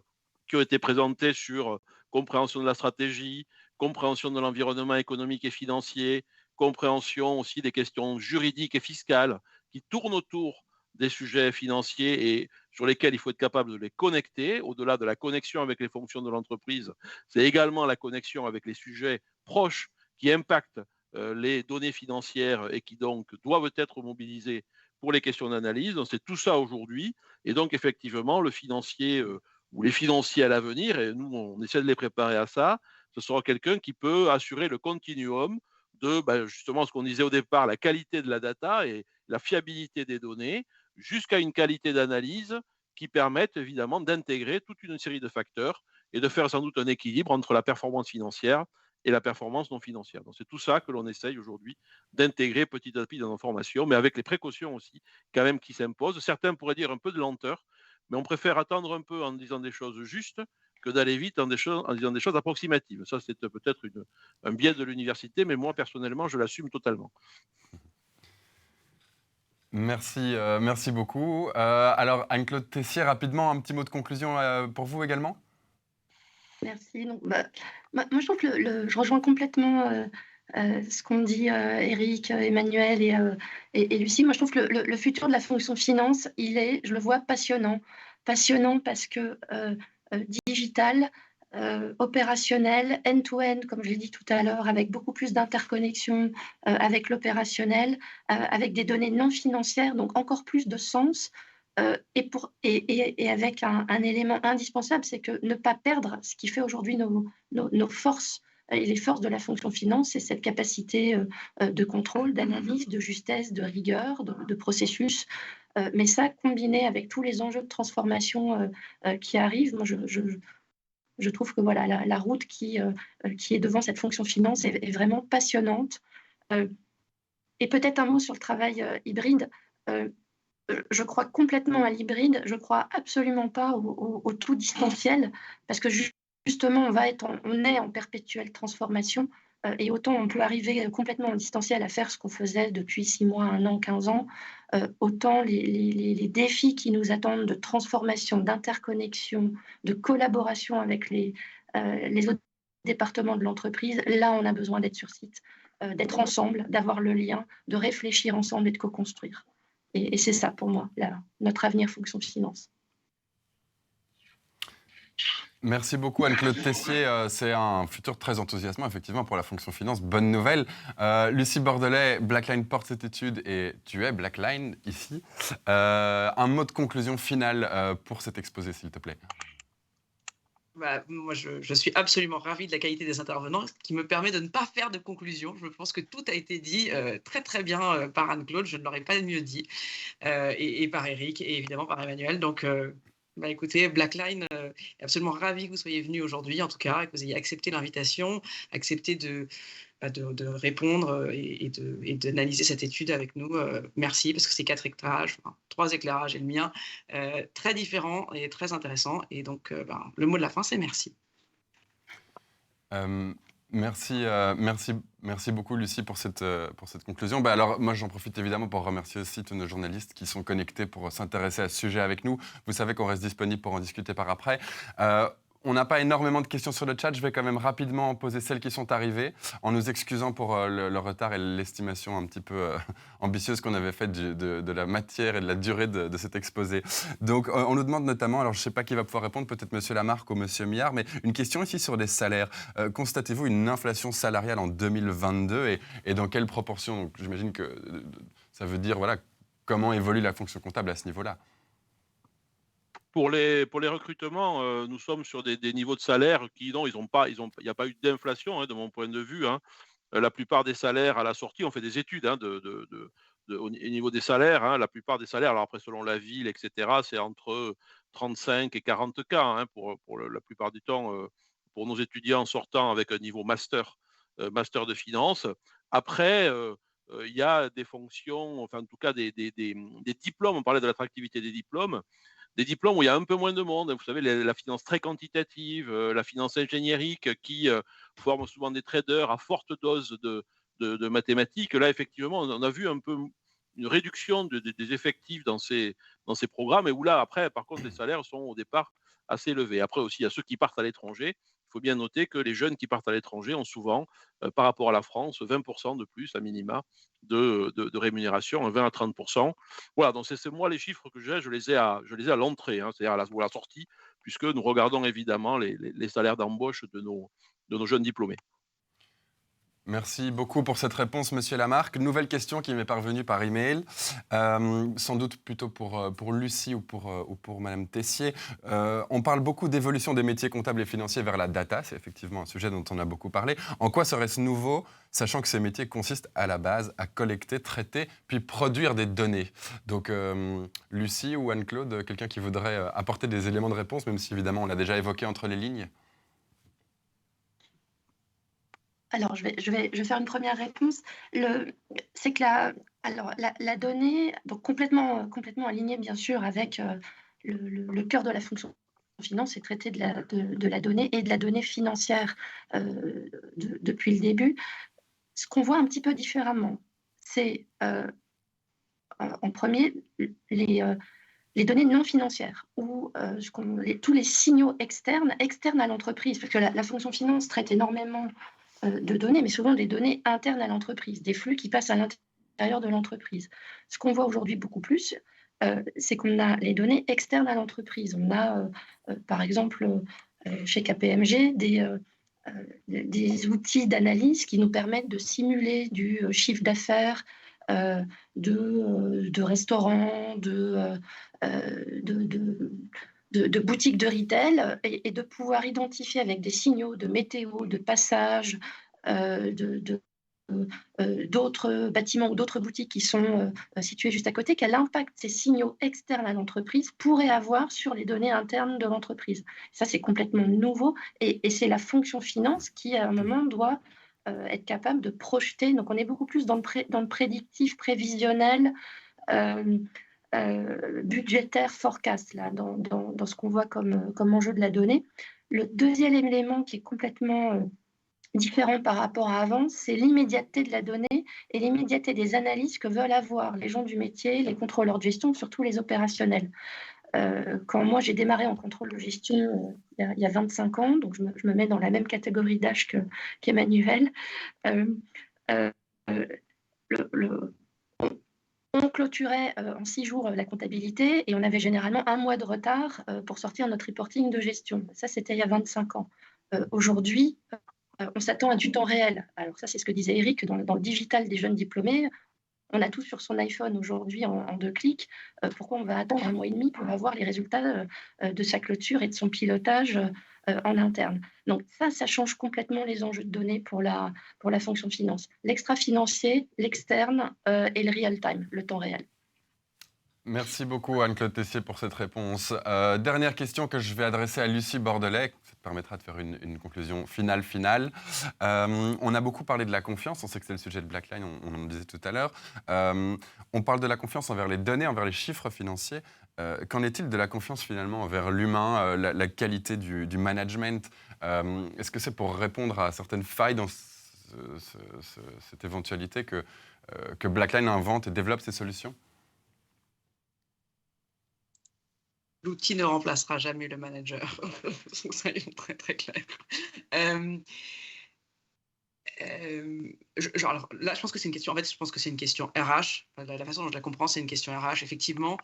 qui ont été présentés sur compréhension de la stratégie, compréhension de l'environnement économique et financier, compréhension aussi des questions juridiques et fiscales qui tournent autour des sujets financiers et sur lesquels il faut être capable de les connecter, au-delà de la connexion avec les fonctions de l'entreprise, c'est également la connexion avec les sujets proches qui impactent les données financières et qui donc doivent être mobilisées pour les questions d'analyse. Donc, c'est tout ça aujourd'hui. Et donc, effectivement, le financier ou les financiers à l'avenir, et nous, on essaie de les préparer à ça, ce sera quelqu'un qui peut assurer le continuum de justement ce qu'on disait au départ, la qualité de la data et la fiabilité des données, jusqu'à une qualité d'analyse qui permette évidemment d'intégrer toute une série de facteurs et de faire sans doute un équilibre entre la performance financière et la performance non financière. Donc c'est tout ça que l'on essaye aujourd'hui d'intégrer petit à petit dans nos formations, mais avec les précautions aussi quand même qui s'imposent. Certains pourraient dire un peu de lenteur, mais on préfère attendre un peu en disant des choses justes que d'aller vite en disant des choses approximatives. Ça, c'est peut-être un biais de l'université, mais moi, personnellement, je l'assume totalement. Merci, merci beaucoup. Alors, Anne-Claude Tessier, rapidement, un petit mot de conclusion pour vous également. Merci. Donc, moi, je trouve que je rejoins complètement ce qu'ont dit Eric, Emmanuel et Lucie. Moi, je trouve que le futur de la fonction finance, je le vois passionnant. Passionnant parce que digital, opérationnel, end-to-end, comme je l'ai dit tout à l'heure, avec beaucoup plus d'interconnexion avec l'opérationnel, avec des données non financières, donc encore plus de sens. Et avec un élément indispensable, c'est que ne pas perdre ce qui fait aujourd'hui nos forces et les forces de la fonction finance, c'est cette capacité de contrôle, d'analyse, de justesse, de rigueur, de processus. Mais ça, combiné avec tous les enjeux de transformation qui arrivent, moi, je trouve que voilà, la route qui est devant cette fonction finance est vraiment passionnante. Et peut-être un mot sur le travail hybride. Je crois complètement à l'hybride, je ne crois absolument pas au tout distanciel, parce que justement, on est en perpétuelle transformation, et autant on peut arriver complètement en distanciel à faire ce qu'on faisait depuis 6 mois, 1 an, 15 ans, autant les défis qui nous attendent de transformation, d'interconnexion, de collaboration avec les autres départements de l'entreprise, là, on a besoin d'être sur site, d'être ensemble, d'avoir le lien, de réfléchir ensemble et de co-construire. Et c'est ça, pour moi, notre avenir fonction finance. Merci beaucoup, Anne-Claude Tessier. C'est un futur très enthousiasmant, effectivement, pour la fonction finance. Bonne nouvelle. Lucie Bordelais, Blackline porte cette étude et tu es Blackline ici. Un mot de conclusion finale pour cet exposé, s'il te plaît. Moi, je suis absolument ravie de la qualité des intervenants, ce qui me permet de ne pas faire de conclusion. Je pense que tout a été dit très très bien par Anne-Claude, je ne l'aurais pas mieux dit, et par Eric, et évidemment par Emmanuel. Donc, écoutez, Blackline est absolument ravie que vous soyez venus aujourd'hui, en tout cas, et que vous ayez accepté l'invitation, accepté de répondre et d'analyser cette étude avec nous. Merci, parce que c'est 4 éclairages, 3 éclairages et le mien, très différents et très intéressants. Et donc, le mot de la fin, c'est merci. Merci beaucoup, Lucie, pour cette conclusion. Alors, moi, j'en profite évidemment pour remercier aussi tous nos journalistes qui sont connectés pour s'intéresser à ce sujet avec nous. Vous savez qu'on reste disponible pour en discuter par après. On n'a pas énormément de questions sur le chat. Je vais quand même rapidement poser celles qui sont arrivées, en nous excusant pour le retard et l'estimation un petit peu ambitieuse qu'on avait faite de la matière et de la durée de cet exposé. Donc, on nous demande notamment, alors je ne sais pas qui va pouvoir répondre, peut-être Monsieur Lamarque ou Monsieur Miard, mais une question ici sur les salaires. Constatez-vous une inflation salariale en 2022 et dans quelle proportion? Donc, j'imagine que ça veut dire, voilà, comment évolue la fonction comptable à ce niveau-là? Pour les recrutements, nous sommes sur des niveaux de salaire qui, non, il n'y a pas eu d'inflation, hein, de mon point de vue, hein. La plupart des salaires à la sortie, on fait des études, hein, au niveau des salaires, hein. La plupart des salaires, alors après, selon la ville, etc., c'est entre 35 et 40 K, hein, la plupart du temps, pour nos étudiants sortant avec un niveau master de finance. Après, il y a des fonctions, enfin, en tout cas, des diplômes. On parlait de l'attractivité des diplômes où il y a un peu moins de monde. Vous savez, la finance très quantitative, la finance ingéniérique qui forme souvent des traders à forte dose de mathématiques. Là, effectivement, on a vu un peu une réduction des effectifs dans ces programmes et où là, après, par contre, les salaires sont au départ assez élevés. Après aussi, il y a ceux qui partent à l'étranger. Il faut bien noter que les jeunes qui partent à l'étranger ont souvent, par rapport à la France, 20% de plus à minima de rémunération, 20 à 30%. Voilà, donc c'est moi les chiffres que j'ai, je les ai à l'entrée, hein, c'est-à-dire à la sortie, puisque nous regardons évidemment les salaires d'embauche de nos jeunes diplômés. Merci beaucoup pour cette réponse, Monsieur Lamarque. Nouvelle question qui m'est parvenue par email, sans doute plutôt pour Lucie ou pour Madame Tessier. On parle beaucoup d'évolution des métiers comptables et financiers vers la data. C'est effectivement un sujet dont on a beaucoup parlé. En quoi serait-ce nouveau, sachant que ces métiers consistent à la base à collecter, traiter, puis produire des données? Donc, Lucie ou Anne-Claude, quelqu'un qui voudrait apporter des éléments de réponse, même si évidemment on l'a déjà évoqué entre les lignes? Alors, je vais faire une première réponse. C'est que la donnée, donc complètement alignée, bien sûr, avec le cœur de la fonction finance, c'est traiter de la donnée et de la donnée financière depuis le début. Ce qu'on voit un petit peu différemment, c'est en premier les données non financières ou tous les signaux externes à l'entreprise, parce que la fonction finance traite énormément de données, mais souvent des données internes à l'entreprise, des flux qui passent à l'intérieur de l'entreprise. Ce qu'on voit aujourd'hui beaucoup plus, c'est qu'on a les données externes à l'entreprise. On a, par exemple, chez KPMG, des outils d'analyse qui nous permettent de simuler du chiffre d'affaires de restaurants, de boutiques de retail et de pouvoir identifier avec des signaux de météo, de passage, d'autres bâtiments ou d'autres boutiques qui sont situés juste à côté, quel impact ces signaux externes à l'entreprise pourraient avoir sur les données internes de l'entreprise. Ça, c'est complètement nouveau et c'est la fonction finance qui, à un moment, doit être capable de projeter. Donc, on est beaucoup plus dans le prédictif, prévisionnel, budgétaire, forecast, là, dans ce qu'on voit comme enjeu de la donnée. Le deuxième élément qui est complètement différent par rapport à avant, c'est l'immédiateté de la donnée et l'immédiateté des analyses que veulent avoir les gens du métier, les contrôleurs de gestion, surtout les opérationnels. Quand moi j'ai démarré en contrôle de gestion il y a 25 ans, donc je me mets dans la même catégorie d'âge qu'Emmanuel, on clôturait en 6 jours la comptabilité et on avait généralement 1 mois de retard pour sortir notre reporting de gestion. Ça, c'était il y a 25 ans. Aujourd'hui, on s'attend à du temps réel. Alors ça, c'est ce que disait Eric, dans le digital des jeunes diplômés, on a tout sur son iPhone aujourd'hui en 2 clics. Pourquoi on va attendre 1 mois et demi pour avoir les résultats de sa clôture et de son pilotage en interne? Donc ça change complètement les enjeux de données pour la fonction de finance. L'extra-financier, l'externe et le real-time, le temps réel. Merci beaucoup Anne-Claude Tessier pour cette réponse. Dernière question que je vais adresser à Lucie Bordelais. Ça te permettra de faire une conclusion finale. On a beaucoup parlé de la confiance. On sait que c'est le sujet de Blackline, on en disait tout à l'heure. On parle de la confiance envers les données, envers les chiffres financiers. Qu'en est-il de la confiance finalement envers l'humain, la qualité du management? Est-ce que c'est pour répondre à certaines failles dans cette éventualité que Blackline invente et développe ces solutions? L'outil ne remplacera jamais le manager. Soyons très, très clairs. Euh, alors là, je pense que c'est une question. En fait, je pense que c'est une question RH. La façon dont je la comprends, c'est une question RH. Effectivement,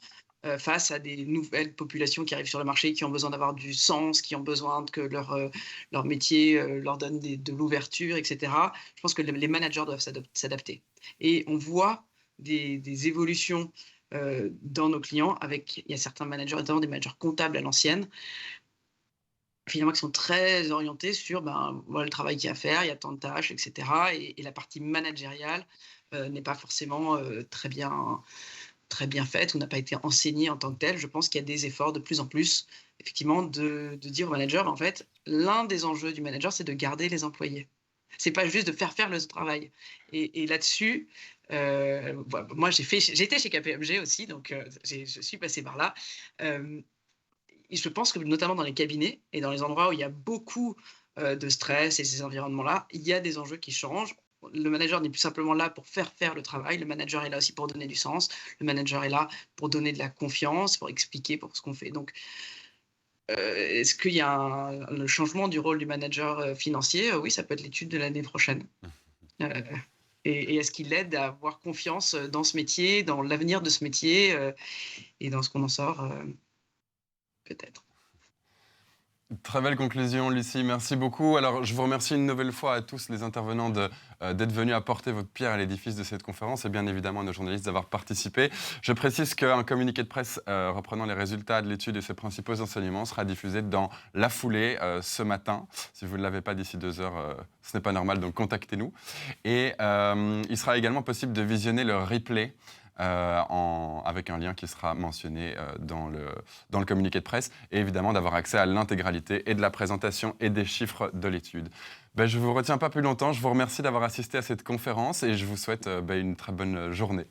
face à des nouvelles populations qui arrivent sur le marché, qui ont besoin d'avoir du sens, qui ont besoin que leur métier leur donne de l'ouverture, etc. Je pense que les managers doivent s'adapter. Et on voit des évolutions dans nos clients. Il y a certains managers, notamment des managers comptables à l'ancienne, finalement, qui sont très orientés sur voilà, le travail qu'il y a à faire, il y a tant de tâches, etc. Et la partie managériale n'est pas forcément très bien faite ou n'a pas été enseignée en tant que telle. Je pense qu'il y a des efforts de plus en plus, effectivement, de dire au manager, en fait, l'un des enjeux du manager, c'est de garder les employés. C'est pas juste de faire le travail. Et là-dessus, moi, j'étais chez KPMG aussi, donc je suis passée par là. Et je pense que notamment dans les cabinets et dans les endroits où il y a beaucoup de stress et ces environnements-là, il y a des enjeux qui changent. Le manager n'est plus simplement là pour faire le travail, le manager est là aussi pour donner du sens, le manager est là pour donner de la confiance, pour expliquer pour ce qu'on fait. Donc, est-ce qu'il y a le changement du rôle du manager financier? Oui, ça peut être l'étude de l'année prochaine. Euh, et est-ce qu'il aide à avoir confiance dans ce métier, dans l'avenir de ce métier et dans ce qu'on en sort peut-être. Très belle conclusion, Lucie. Merci beaucoup. Alors, je vous remercie une nouvelle fois à tous les intervenants d'être venus apporter votre pierre à l'édifice de cette conférence et bien évidemment à nos journalistes d'avoir participé. Je précise qu'un communiqué de presse reprenant les résultats de l'étude et ses principaux enseignements sera diffusé dans la foulée ce matin. Si vous ne l'avez pas d'ici 2 heures, ce n'est pas normal, donc contactez-nous. Et il sera également possible de visionner le replay avec un lien qui sera mentionné dans le communiqué de presse et évidemment d'avoir accès à l'intégralité et de la présentation et des chiffres de l'étude. Je ne vous retiens pas plus longtemps, je vous remercie d'avoir assisté à cette conférence et je vous souhaite une très bonne journée.